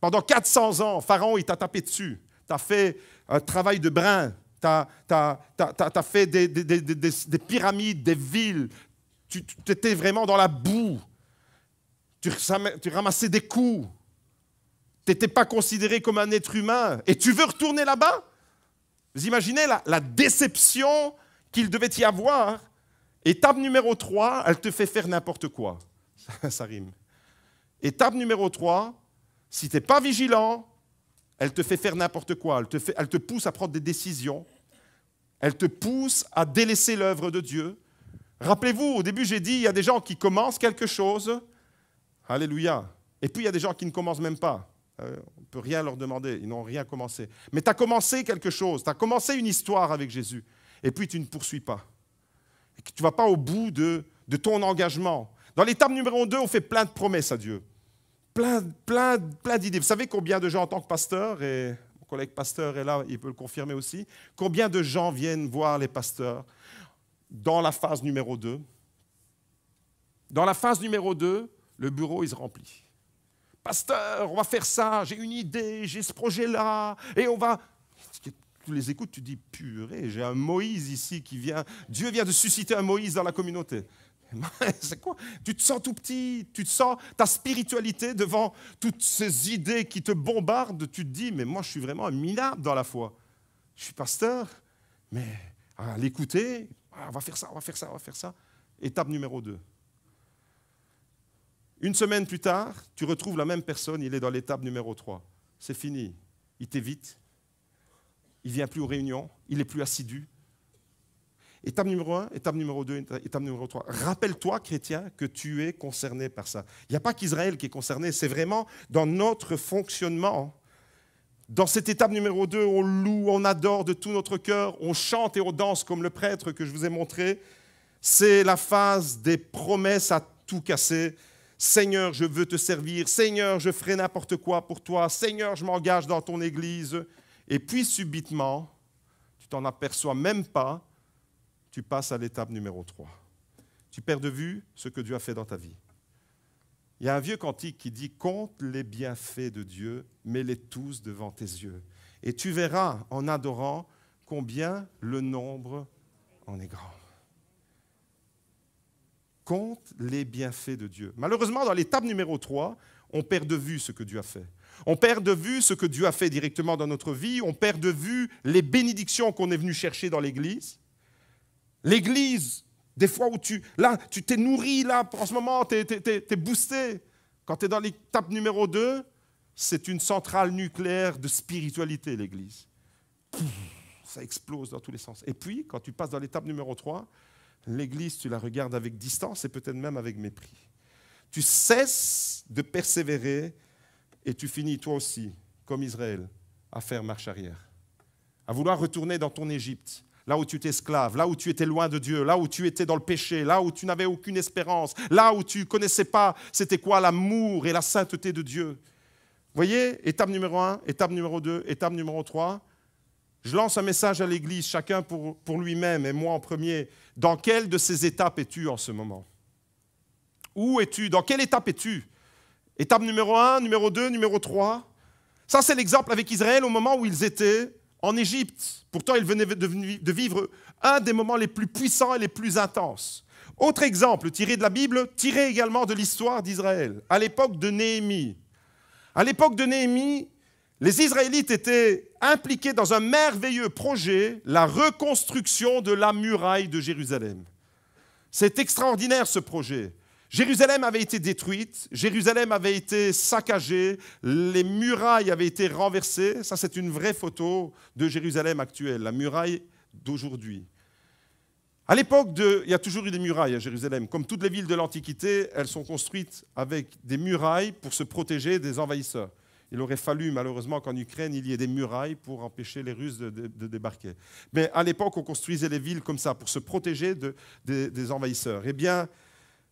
A: Pendant 400 ans, Pharaon, il t'a tapé dessus. Tu as fait un travail de brin. Tu as fait des pyramides, des villes. Tu étais vraiment dans la boue. Tu ramassais des coups. Tu n'étais pas considéré comme un être humain. Et tu veux retourner là-bas? Vous imaginez la déception qu'il devait y avoir. Étape numéro 3, elle te fait faire n'importe quoi. Ça rime. Étape numéro 3, si tu n'es pas vigilant, elle te fait faire n'importe quoi. Elle te pousse à prendre des décisions. Elle te pousse à délaisser l'œuvre de Dieu. Rappelez-vous, au début, j'ai dit, il y a des gens qui commencent quelque chose. Alléluia. Et puis, il y a des gens qui ne commencent même pas. On ne peut rien leur demander. Ils n'ont rien commencé. Mais tu as commencé quelque chose. Tu as commencé une histoire avec Jésus. Et puis, tu ne poursuis pas. Tu ne vas pas au bout de ton engagement. Dans l'étape numéro 2, on fait plein de promesses à Dieu. Plein d'idées. Vous savez combien de gens en tant que pasteur, et mon collègue pasteur est là, il peut le confirmer aussi, combien de gens viennent voir les pasteurs dans la phase numéro 2? Dans la phase numéro 2, le bureau, il se remplit. Pasteur, on va faire ça, j'ai une idée, j'ai ce projet-là, et on va... Tu les écoutes, tu dis, purée, j'ai un Moïse ici qui vient, Dieu vient de susciter un Moïse dans la communauté. C'est quoi? Tu te sens tout petit, tu te sens ta spiritualité devant toutes ces idées qui te bombardent, tu te dis, mais moi je suis vraiment un minable dans la foi. Je suis pasteur, mais à l'écouter, on va faire ça, on va faire ça, on va faire ça. Étape numéro 2. Une semaine plus tard, tu retrouves la même personne, il est dans l'étape numéro 3. C'est fini, il t'évite, il ne vient plus aux réunions, il n'est plus assidu. Étape numéro 1, étape numéro 2, étape numéro 3. Rappelle-toi, chrétien, que tu es concerné par ça. Il n'y a pas qu'Israël qui est concerné, c'est vraiment dans notre fonctionnement. Dans cette étape numéro 2, on loue, on adore de tout notre cœur, on chante et on danse comme le prêtre que je vous ai montré. C'est la phase des promesses à tout casser. Seigneur, je veux te servir. Seigneur, je ferai n'importe quoi pour toi. Seigneur, je m'engage dans ton église. Et puis subitement, tu t'en aperçois même pas, tu passes à l'étape numéro 3. Tu perds de vue ce que Dieu a fait dans ta vie. Il y a un vieux cantique qui dit « Compte les bienfaits de Dieu, mets-les tous devant tes yeux. Et tu verras en adorant combien le nombre en est grand. » Compte les bienfaits de Dieu. Malheureusement, dans l'étape numéro 3, on perd de vue ce que Dieu a fait. On perd de vue ce que Dieu a fait directement dans notre vie. On perd de vue les bénédictions qu'on est venu chercher dans l'Église. L'Église, des fois où tu t'es nourri, là, en ce moment, tu es boosté. Quand tu es dans l'étape numéro 2, c'est une centrale nucléaire de spiritualité, l'Église. Ça explose dans tous les sens. Et puis, quand tu passes dans l'étape numéro 3, l'Église, tu la regardes avec distance et peut-être même avec mépris. Tu cesses de persévérer et tu finis toi aussi, comme Israël, à faire marche arrière. À vouloir retourner dans ton Égypte, là où tu étais esclave, là où tu étais loin de Dieu, là où tu étais dans le péché, là où tu n'avais aucune espérance, là où tu ne connaissais pas c'était quoi l'amour et la sainteté de Dieu. Vous voyez, étape numéro 1, étape numéro 2, étape numéro 3. Je lance un message à l'Église, chacun pour lui-même et moi en premier. Dans quelle de ces étapes es-tu en ce moment? Où es-tu? Dans quelle étape es-tu? Étape numéro 1, numéro 2, numéro 3. Ça, c'est l'exemple avec Israël au moment où ils étaient en Égypte. Pourtant, ils venaient de vivre un des moments les plus puissants et les plus intenses. Autre exemple, tiré de la Bible, tiré également de l'histoire d'Israël, à l'époque de Néhémie. À l'époque de Néhémie, Les Israélites étaient impliqués dans un merveilleux projet, la reconstruction de la muraille de Jérusalem. C'est extraordinaire ce projet. Jérusalem avait été détruite, Jérusalem avait été saccagée, les murailles avaient été renversées. Ça, c'est une vraie photo de Jérusalem actuelle, la muraille d'aujourd'hui. À l'époque, il y a toujours eu des murailles à Jérusalem. Comme toutes les villes de l'Antiquité, elles sont construites avec des murailles pour se protéger des envahisseurs. Il aurait fallu, malheureusement, qu'en Ukraine, il y ait des murailles pour empêcher les Russes de débarquer. Mais à l'époque, on construisait les villes comme ça, pour se protéger des envahisseurs. Eh bien,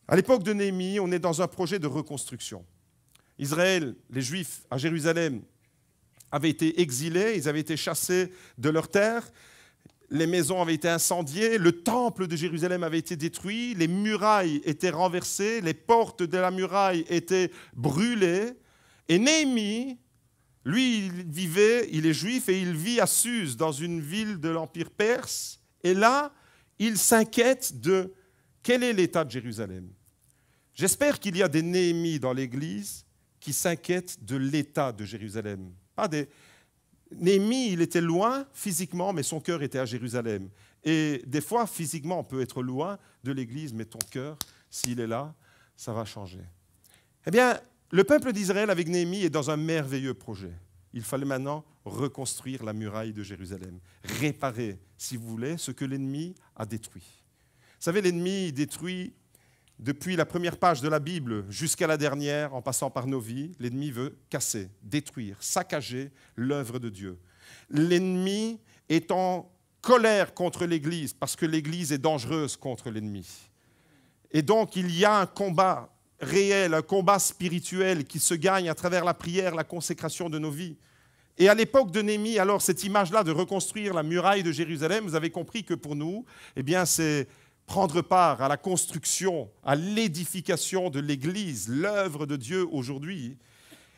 A: à l'époque de Néhémie, on est dans un projet de reconstruction. Israël, les Juifs à Jérusalem, avaient été exilés, ils avaient été chassés de leurs terres, les maisons avaient été incendiées, le temple de Jérusalem avait été détruit, les murailles étaient renversées, les portes de la muraille étaient brûlées. Et Néhémie, lui, il est juif et il vit à Suse, dans une ville de l'Empire perse. Et là, il s'inquiète de quel est l'état de Jérusalem. J'espère qu'il y a des Néhémies dans l'Église qui s'inquiètent de l'état de Jérusalem. Néhémie, il était loin physiquement, mais son cœur était à Jérusalem. Et des fois, physiquement, on peut être loin de l'Église, mais ton cœur, s'il est là, ça va changer. Eh bien, le peuple d'Israël avec Néhémie est dans un merveilleux projet. Il fallait maintenant reconstruire la muraille de Jérusalem, réparer, si vous voulez, ce que l'ennemi a détruit. Vous savez, l'ennemi détruit depuis la première page de la Bible jusqu'à la dernière, en passant par nos vies. L'ennemi veut casser, détruire, saccager l'œuvre de Dieu. L'ennemi est en colère contre l'Église parce que l'Église est dangereuse contre l'ennemi. Et donc, il y a un combat réel, un combat spirituel qui se gagne à travers la prière, la consécration de nos vies. Et à l'époque de Néhémie, alors cette image-là de reconstruire la muraille de Jérusalem, vous avez compris que pour nous, eh bien, c'est prendre part à la construction, à l'édification de l'Église, l'œuvre de Dieu aujourd'hui.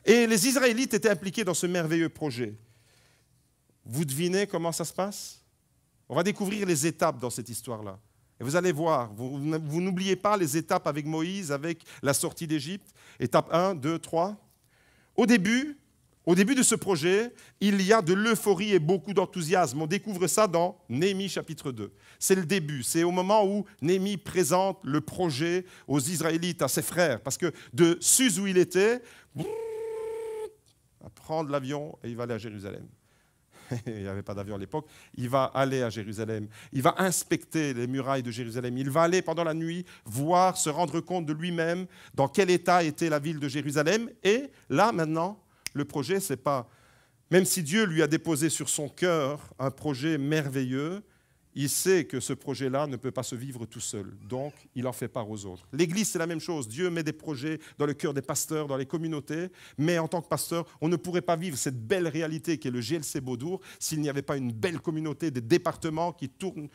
A: Et les Israélites étaient impliqués dans ce merveilleux projet. Vous devinez comment ça se passe? On va découvrir les étapes dans cette histoire-là. Et vous allez voir, vous n'oubliez pas les étapes avec Moïse, avec la sortie d'Égypte. Étape 1, 2, 3. Au début de ce projet, il y a de l'euphorie et beaucoup d'enthousiasme. On découvre ça dans Néhémie chapitre 2. C'est le début, c'est au moment où Néhémie présente le projet aux Israélites, à ses frères. Parce que de Suse où il était, il va prendre l'avion et il va aller à Jérusalem. Il n'y avait pas d'avion à l'époque. Il va aller à Jérusalem. Il va inspecter les murailles de Jérusalem. Il va aller pendant la nuit voir, se rendre compte de lui-même dans quel état était la ville de Jérusalem. Et là, maintenant, le projet, c'est pas... Même si Dieu lui a déposé sur son cœur un projet merveilleux, il sait que ce projet-là ne peut pas se vivre tout seul. Donc, il en fait part aux autres. L'Église, c'est la même chose. Dieu met des projets dans le cœur des pasteurs, dans les communautés. Mais en tant que pasteur, on ne pourrait pas vivre cette belle réalité qui est le GLC Beaudour s'il n'y avait pas une belle communauté, des départements qui tournent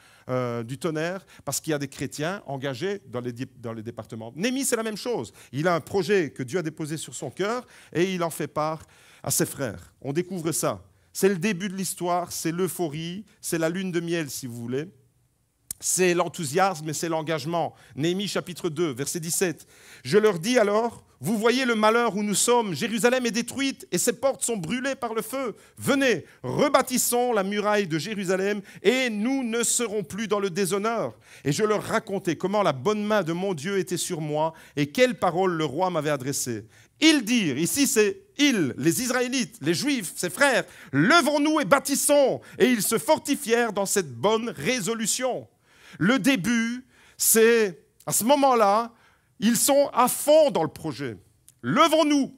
A: du tonnerre, parce qu'il y a des chrétiens engagés dans les départements. Néhémie, c'est la même chose. Il a un projet que Dieu a déposé sur son cœur et il en fait part à ses frères. On découvre ça. C'est le début de l'histoire, c'est l'euphorie, c'est la lune de miel, si vous voulez. C'est l'enthousiasme et c'est l'engagement. Néhémie chapitre 2, verset 17. « Je leur dis alors, vous voyez le malheur où nous sommes, Jérusalem est détruite et ses portes sont brûlées par le feu. Venez, rebâtissons la muraille de Jérusalem et nous ne serons plus dans le déshonneur. » Et je leur racontai comment la bonne main de mon Dieu était sur moi et quelles paroles le roi m'avait adressées. Ils dirent, ici c'est ils, les Israélites, les Juifs, ses frères, levons-nous et bâtissons. Et ils se fortifièrent dans cette bonne résolution. Le début, c'est à ce moment-là, ils sont à fond dans le projet. Levons-nous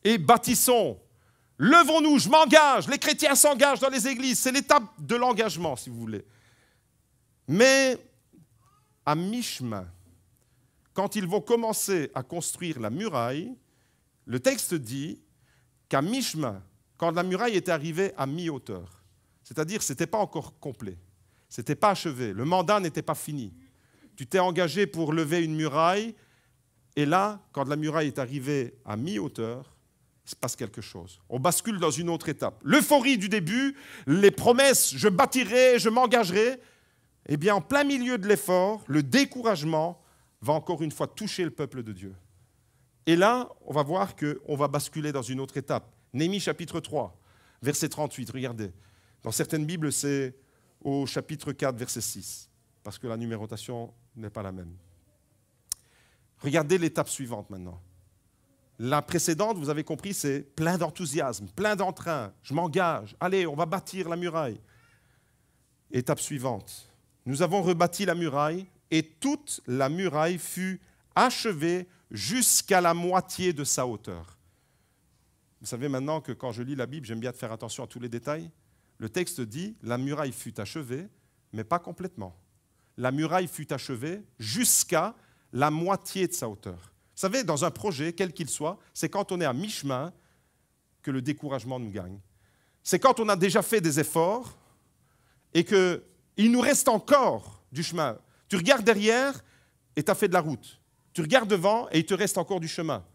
A: et bâtissons. Levons-nous, je m'engage. Les chrétiens s'engagent dans les églises. C'est l'étape de l'engagement, si vous voulez. Mais à mi-chemin, quand ils vont commencer à construire la muraille, le texte dit qu'à mi-chemin, quand la muraille était arrivée à mi-hauteur, c'est-à-dire que ce n'était pas encore complet, ce n'était pas achevé, le mandat n'était pas fini. Tu t'es engagé pour lever une muraille, et là, quand la muraille est arrivée à mi-hauteur, il se passe quelque chose. On bascule dans une autre étape. L'euphorie du début, les promesses, je bâtirai, je m'engagerai, eh bien, en plein milieu de l'effort, le découragement va encore une fois toucher le peuple de Dieu. Et là, on va voir qu'on va basculer dans une autre étape. Néhémie chapitre 3. verset 38, regardez. Dans certaines Bibles, c'est au chapitre 4, verset 6, parce que la numérotation n'est pas la même. Regardez l'étape suivante maintenant. La précédente, vous avez compris, c'est plein d'enthousiasme, plein d'entrain. Je m'engage. Allez, on va bâtir la muraille. Étape suivante. Nous avons rebâti la muraille et toute la muraille fut achevée jusqu'à la moitié de sa hauteur. Vous savez maintenant que quand je lis la Bible, j'aime bien faire attention à tous les détails. Le texte dit, la muraille fut achevée, mais pas complètement. La muraille fut achevée jusqu'à la moitié de sa hauteur. Vous savez, dans un projet, quel qu'il soit, c'est quand on est à mi-chemin que le découragement nous gagne. C'est quand on a déjà fait des efforts et qu'il nous reste encore du chemin. Tu regardes derrière et tu as fait de la route. Tu regardes devant et il te reste encore du chemin.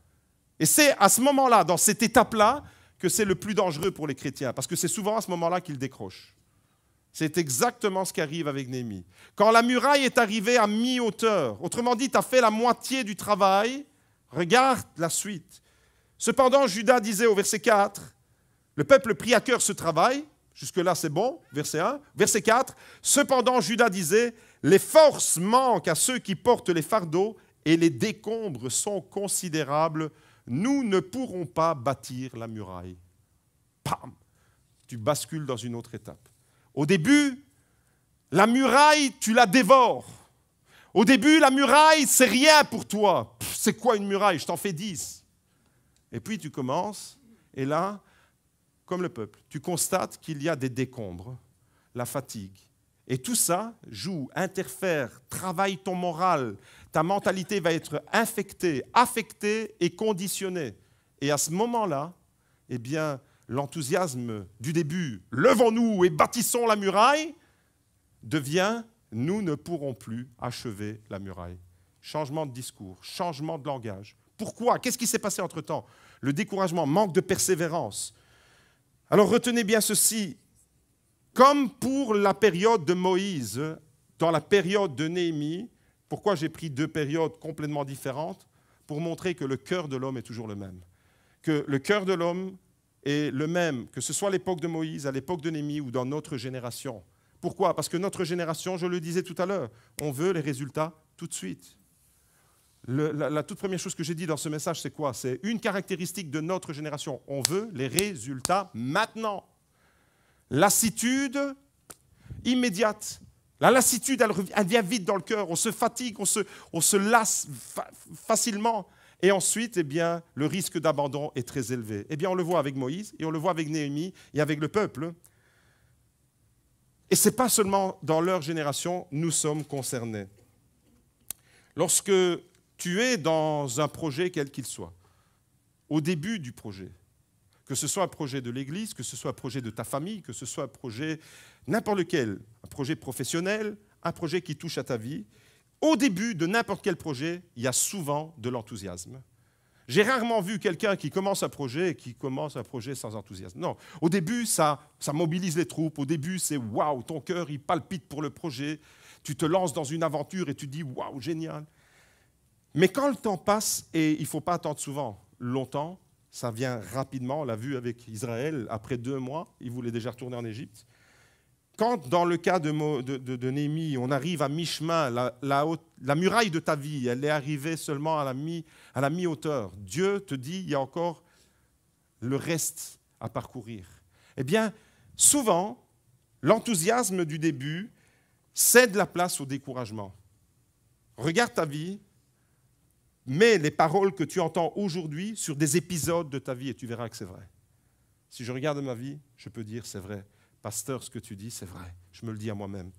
A: Et c'est à ce moment-là, dans cette étape-là, que c'est le plus dangereux pour les chrétiens, parce que c'est souvent à ce moment-là qu'ils décrochent. C'est exactement ce qui arrive avec Néhémie. Quand la muraille est arrivée à mi-hauteur, autrement dit, tu as fait la moitié du travail, regarde la suite. Cependant, Judas disait au verset 4, le peuple prit à cœur ce travail, jusque-là c'est bon, verset 1. Verset 4, cependant, Judas disait, les forces manquent à ceux qui portent les fardeaux et les décombres sont considérables. Nous ne pourrons pas bâtir la muraille. Pam! Tu bascules dans une autre étape. Au début, la muraille, tu la dévores. Au début, la muraille, c'est rien pour toi. C'est quoi une muraille? Je t'en fais 10. Et puis tu commences, et là, comme le peuple, tu constates qu'il y a des décombres, la fatigue. Et tout ça joue, interfère, travaille ton moral. Ta mentalité va être infectée, affectée et conditionnée. Et à ce moment-là, eh bien, l'enthousiasme du début, levons-nous et bâtissons la muraille, devient, nous ne pourrons plus achever la muraille. Changement de discours, changement de langage. Pourquoi? Qu'est-ce qui s'est passé entre-temps? Le découragement, manque de persévérance. Alors retenez bien ceci, comme pour la période de Moïse, dans la période de Néhémie, pourquoi j'ai pris deux périodes complètement différentes? Pour montrer que le cœur de l'homme est toujours le même. Que le cœur de l'homme est le même, que ce soit à l'époque de Moïse, à l'époque de Néhémie ou dans notre génération. Pourquoi? Parce que notre génération, je le disais tout à l'heure, on veut les résultats tout de suite. La toute première chose que j'ai dit dans ce message, c'est quoi? C'est une caractéristique de notre génération. On veut les résultats maintenant. Lassitude immédiate. La lassitude, elle vient vite dans le cœur. On se fatigue, on se lasse facilement. Et ensuite, eh bien, le risque d'abandon est très élevé. Eh bien, on le voit avec Moïse, et on le voit avec Néhémie, et avec le peuple. Et ce n'est pas seulement dans leur génération, nous sommes concernés. Lorsque tu es dans un projet quel qu'il soit, au début du projet, que ce soit un projet de l'Église, que ce soit un projet de ta famille, que ce soit un projet n'importe lequel, un projet professionnel, un projet qui touche à ta vie, au début de n'importe quel projet, il y a souvent de l'enthousiasme. J'ai rarement vu quelqu'un qui commence un projet et qui commence un projet sans enthousiasme. Non, au début, ça mobilise les troupes. Au début, c'est waouh, ton cœur, il palpite pour le projet. Tu te lances dans une aventure et tu dis waouh, génial. Mais quand le temps passe, et il ne faut pas attendre souvent, longtemps, ça vient rapidement. On l'a vu avec Israël, après 2 mois, il voulait déjà retourner en Égypte. Quand, dans le cas de Néhémie, on arrive à mi-chemin, la muraille de ta vie, elle est arrivée seulement à la mi-hauteur. Dieu te dit, il y a encore le reste à parcourir. Eh bien, souvent, l'enthousiasme du début cède la place au découragement. Regarde ta vie, mets les paroles que tu entends aujourd'hui sur des épisodes de ta vie et tu verras que c'est vrai. Si je regarde ma vie, je peux dire c'est vrai. Pasteur, ce que tu dis, c'est vrai. Je me le dis à moi-même.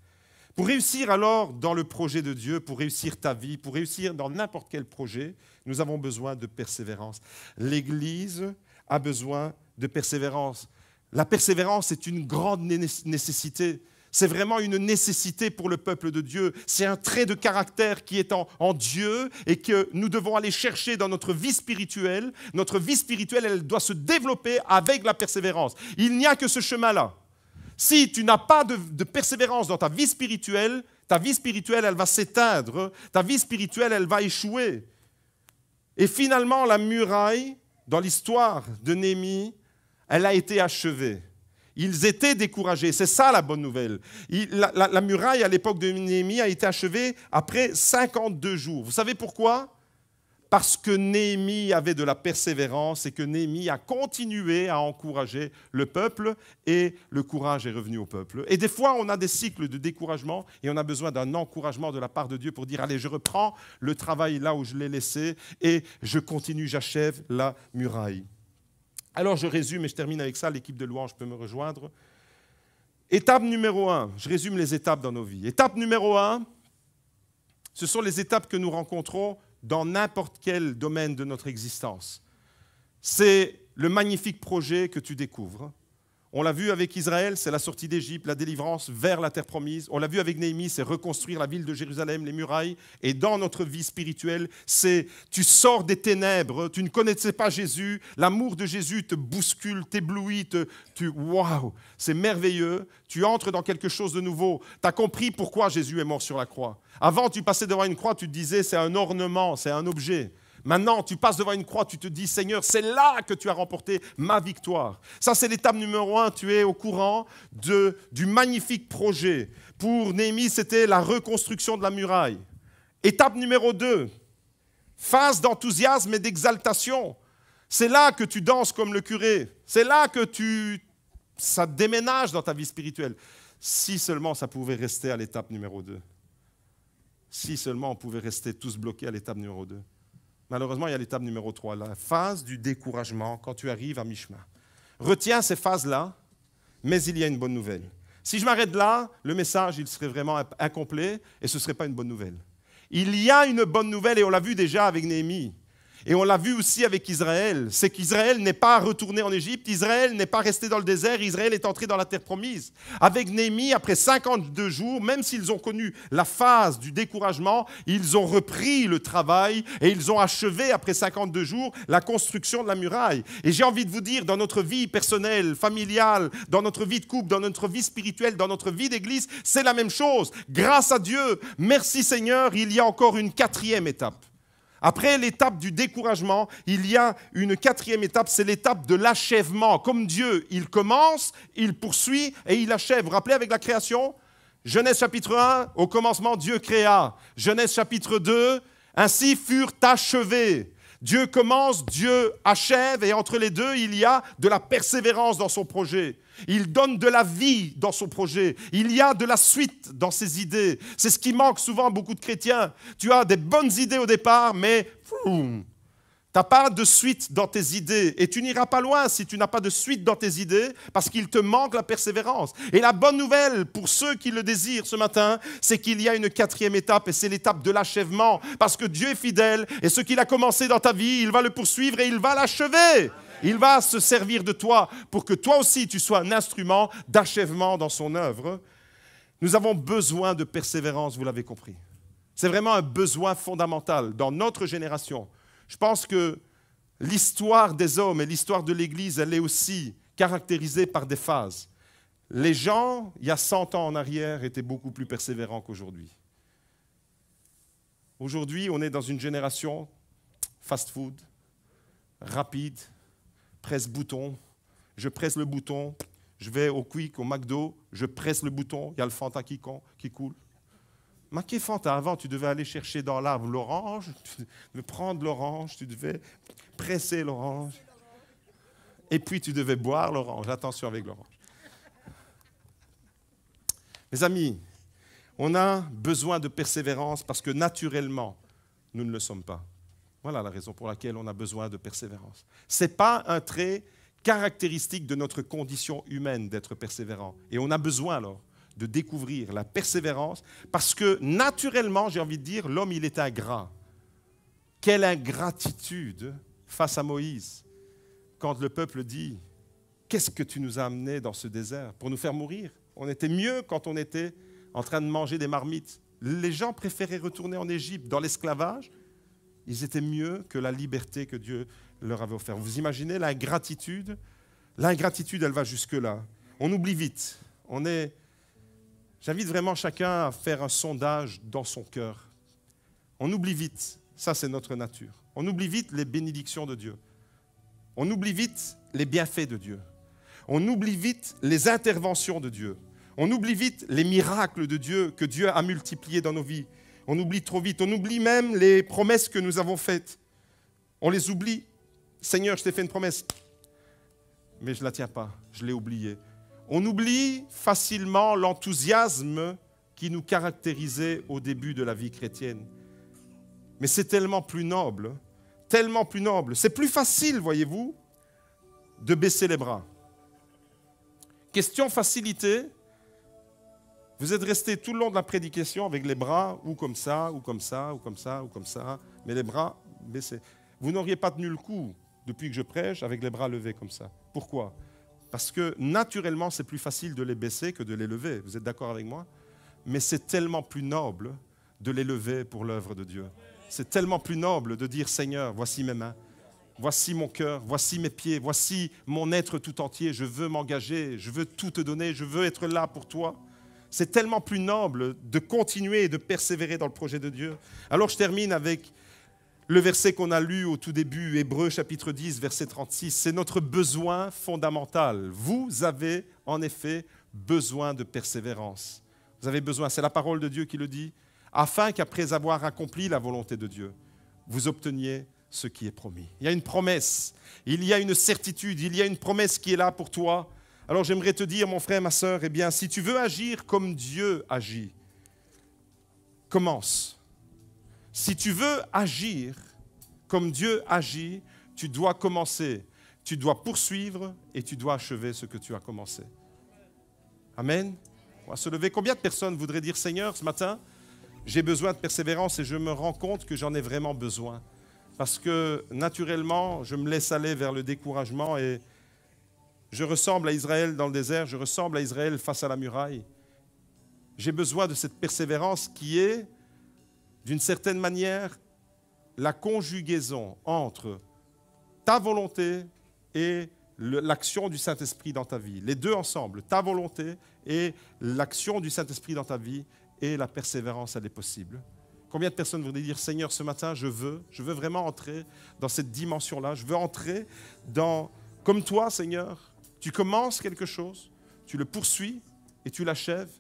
A: Pour réussir alors dans le projet de Dieu, pour réussir ta vie, pour réussir dans n'importe quel projet, nous avons besoin de persévérance. L'Église a besoin de persévérance. La persévérance est une grande nécessité. C'est vraiment une nécessité pour le peuple de Dieu. C'est un trait de caractère qui est en Dieu et que nous devons aller chercher dans notre vie spirituelle. Notre vie spirituelle, elle doit se développer avec la persévérance. Il n'y a que ce chemin-là. Si tu n'as pas de persévérance dans ta vie spirituelle, elle va s'éteindre, ta vie spirituelle, elle va échouer. Et finalement, la muraille, dans l'histoire de Néhémie, elle a été achevée. Ils étaient découragés. C'est ça la bonne nouvelle. La muraille à l'époque de Néhémie a été achevée après 52 jours. Vous savez pourquoi ? Parce que Néhémie avait de la persévérance et que Néhémie a continué à encourager le peuple et le courage est revenu au peuple. Et des fois, on a des cycles de découragement et on a besoin d'un encouragement de la part de Dieu pour dire « Allez, je reprends le travail là où je l'ai laissé et je continue, j'achève la muraille. » Alors, je résume et je termine avec ça. L'équipe de louange peut me rejoindre. Étape numéro 1, je résume les étapes dans nos vies. Étape numéro 1, ce sont les étapes que nous rencontrons dans n'importe quel domaine de notre existence. C'est le magnifique projet que tu découvres. On l'a vu avec Israël, c'est la sortie d'Égypte, la délivrance vers la terre promise. On l'a vu avec Néhémie, c'est reconstruire la ville de Jérusalem, les murailles. Et dans notre vie spirituelle, c'est tu sors des ténèbres, tu ne connaissais pas Jésus, l'amour de Jésus te bouscule, t'éblouit, waouh, c'est merveilleux. Tu entres dans quelque chose de nouveau. Tu as compris pourquoi Jésus est mort sur la croix. Avant, tu passais devant une croix, tu te disais c'est un ornement, c'est un objet. Maintenant, tu passes devant une croix, tu te dis, Seigneur, c'est là que tu as remporté ma victoire. Ça, c'est l'étape numéro 1. Tu es au courant du magnifique projet. Pour Néhémie, c'était la reconstruction de la muraille. Étape numéro 2, phase d'enthousiasme et d'exaltation. C'est là que tu danses comme le curé. C'est là que ça déménage dans ta vie spirituelle. Si seulement ça pouvait rester à l'étape numéro 2. Si seulement on pouvait rester tous bloqués à l'étape numéro 2. Malheureusement, il y a l'étape numéro 3, la phase du découragement, quand tu arrives à mi-chemin. Retiens ces phases-là, mais il y a une bonne nouvelle. Si je m'arrête là, le message, il serait vraiment incomplet et ce ne serait pas une bonne nouvelle. Il y a une bonne nouvelle et on l'a vu déjà avec Néhémie. Et on l'a vu aussi avec Israël, c'est qu'Israël n'est pas retourné en Égypte, Israël n'est pas resté dans le désert, Israël est entré dans la terre promise. Avec Néhémie, après 52 jours, même s'ils ont connu la phase du découragement, ils ont repris le travail et ils ont achevé, après 52 jours, la construction de la muraille. Et j'ai envie de vous dire, dans notre vie personnelle, familiale, dans notre vie de couple, dans notre vie spirituelle, dans notre vie d'église, c'est la même chose. Grâce à Dieu, merci Seigneur, il y a encore une 4e étape. Après l'étape du découragement, il y a une 4e étape, c'est l'étape de l'achèvement. Comme Dieu, il commence, il poursuit et il achève. Vous vous rappelez avec la création ? Genèse chapitre 1, au commencement, Dieu créa. Genèse chapitre 2, ainsi furent achevés. Dieu commence, Dieu achève et entre les deux, il y a de la persévérance dans son projet. Il donne de la vie dans son projet. Il y a de la suite dans ses idées. C'est ce qui manque souvent à beaucoup de chrétiens. Tu as des bonnes idées au départ, mais tu n'as pas de suite dans tes idées. Et tu n'iras pas loin si tu n'as pas de suite dans tes idées parce qu'il te manque la persévérance. Et la bonne nouvelle pour ceux qui le désirent ce matin, c'est qu'il y a une 4e étape et c'est l'étape de l'achèvement. Parce que Dieu est fidèle et ce qu'il a commencé dans ta vie, il va le poursuivre et il va l'achever. Il va se servir de toi pour que toi aussi tu sois un instrument d'achèvement dans son œuvre. Nous avons besoin de persévérance, vous l'avez compris. C'est vraiment un besoin fondamental dans notre génération. Je pense que l'histoire des hommes et l'histoire de l'Église, elle est aussi caractérisée par des phases. Les gens, il y a 100 ans en arrière, étaient beaucoup plus persévérants qu'aujourd'hui. Aujourd'hui, on est dans une génération fast-food, rapide, presse-bouton. Je presse le bouton, je vais au Quick, au McDo, je presse le bouton, il y a le Fanta qui coule. Mais qu'est-ce Fanta? Avant, tu devais aller chercher dans l'arbre l'orange, tu devais prendre l'orange, tu devais presser l'orange, et puis tu devais boire l'orange. Attention avec l'orange. Mes amis, on a besoin de persévérance parce que naturellement, nous ne le sommes pas. Voilà la raison pour laquelle on a besoin de persévérance. Ce n'est pas un trait caractéristique de notre condition humaine d'être persévérant. Et on a besoin alors de découvrir la persévérance parce que naturellement, j'ai envie de dire, l'homme il est ingrat. Quelle ingratitude face à Moïse quand le peuple dit « Qu'est-ce que tu nous as amené dans ce désert pour nous faire mourir ?» On était mieux quand on était en train de manger des marmites. Les gens préféraient retourner en Égypte dans l'esclavage. Ils étaient mieux que la liberté que Dieu leur avait offerte. Vous imaginez l'ingratitude? L'ingratitude, elle va jusque-là. On oublie vite. J'invite vraiment chacun à faire un sondage dans son cœur. On oublie vite. Ça, c'est notre nature. On oublie vite les bénédictions de Dieu. On oublie vite les bienfaits de Dieu. on oublie vite les interventions de Dieu. On oublie vite les miracles de Dieu que Dieu a multipliés dans nos vies. On oublie trop vite. On oublie même les promesses que nous avons faites. On les oublie. Seigneur, je t'ai fait une promesse, mais je ne la tiens pas. Je l'ai oubliée. On oublie facilement l'enthousiasme qui nous caractérisait au début de la vie chrétienne. Mais c'est tellement plus noble, tellement plus noble. C'est plus facile, voyez-vous, de baisser les bras. Question facilité. Vous êtes resté tout le long de la prédication avec les bras ou comme ça, ou comme ça, ou comme ça, ou comme ça, mais les bras baissés. Vous n'auriez pas tenu le coup depuis que je prêche avec les bras levés comme ça. Pourquoi ? Parce que naturellement, c'est plus facile de les baisser que de les lever. Vous êtes d'accord avec moi ? Mais c'est tellement plus noble de les lever pour l'œuvre de Dieu. C'est tellement plus noble de dire « Seigneur, voici mes mains, voici mon cœur, voici mes pieds, voici mon être tout entier. Je veux m'engager, je veux tout te donner, je veux être là pour toi. » C'est tellement plus noble de continuer et de persévérer dans le projet de Dieu. Alors je termine avec le verset qu'on a lu au tout début, Hébreux chapitre 10, verset 36. C'est notre besoin fondamental. Vous avez en effet besoin de persévérance. Vous avez besoin, c'est la parole de Dieu qui le dit, afin qu'après avoir accompli la volonté de Dieu, vous obteniez ce qui est promis. Il y a une promesse, il y a une certitude, il y a une promesse qui est là pour toi. Alors j'aimerais te dire, mon frère, ma sœur, eh bien, si tu veux agir comme Dieu agit, commence. Si tu veux agir comme Dieu agit, tu dois commencer, tu dois poursuivre et tu dois achever ce que tu as commencé. Amen. On va se lever. Combien de personnes voudraient dire, Seigneur, ce matin, j'ai besoin de persévérance et je me rends compte que j'en ai vraiment besoin. Parce que naturellement, je me laisse aller vers le découragement et je ressemble à Israël dans le désert, je ressemble à Israël face à la muraille. J'ai besoin de cette persévérance qui est, d'une certaine manière, la conjugaison entre ta volonté et l'action du Saint-Esprit dans ta vie. Les deux ensemble, ta volonté et l'action du Saint-Esprit dans ta vie et la persévérance, elle est possible. Combien de personnes voudraient dire, Seigneur, ce matin, je veux vraiment entrer dans cette dimension-là, je veux entrer dans, comme toi, Seigneur, tu commences quelque chose, tu le poursuis et tu l'achèves.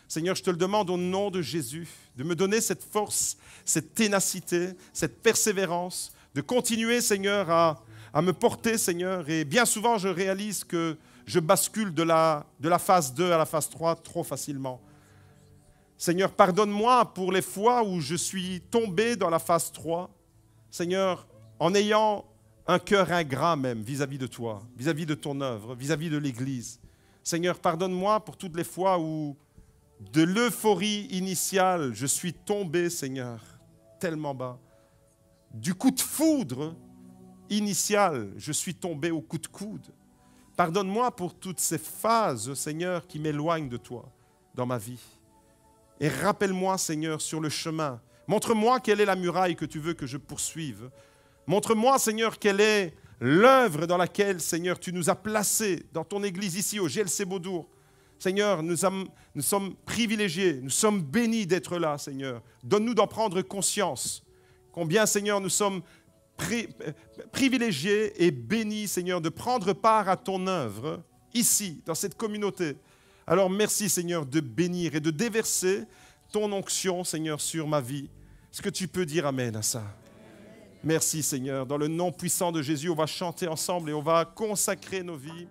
A: Seigneur, je te le demande au nom de Jésus, de me donner cette force, cette ténacité, cette persévérance, de continuer, Seigneur, à me porter, Seigneur. Et bien souvent, je réalise que je bascule de la phase 2 à la phase 3 trop facilement. Seigneur, pardonne-moi pour les fois où je suis tombé dans la phase 3. Seigneur, en ayant un cœur ingrat même vis-à-vis de toi, vis-à-vis de ton œuvre, vis-à-vis de l'Église. Seigneur, pardonne-moi pour toutes les fois où, de l'euphorie initiale, je suis tombé, Seigneur, tellement bas. Du coup de foudre initial, je suis tombé au coup de coude. Pardonne-moi pour toutes ces phases, Seigneur, qui m'éloignent de toi dans ma vie. Et rappelle-moi, Seigneur, sur le chemin. Montre-moi quelle est la muraille que tu veux que je poursuive. Montre-moi, Seigneur, quelle est l'œuvre dans laquelle, Seigneur, tu nous as placés dans ton Église ici, au GLC Beaudour. Seigneur, nous sommes privilégiés, nous sommes bénis d'être là, Seigneur. Donne-nous d'en prendre conscience. Combien, Seigneur, nous sommes privilégiés et bénis, Seigneur, de prendre part à ton œuvre, ici, dans cette communauté. Alors merci, Seigneur, de bénir et de déverser ton onction, Seigneur, sur ma vie. Est-ce que tu peux dire amen à ça? Merci, Seigneur. Dans le nom puissant de Jésus, on va chanter ensemble et on va consacrer nos vies.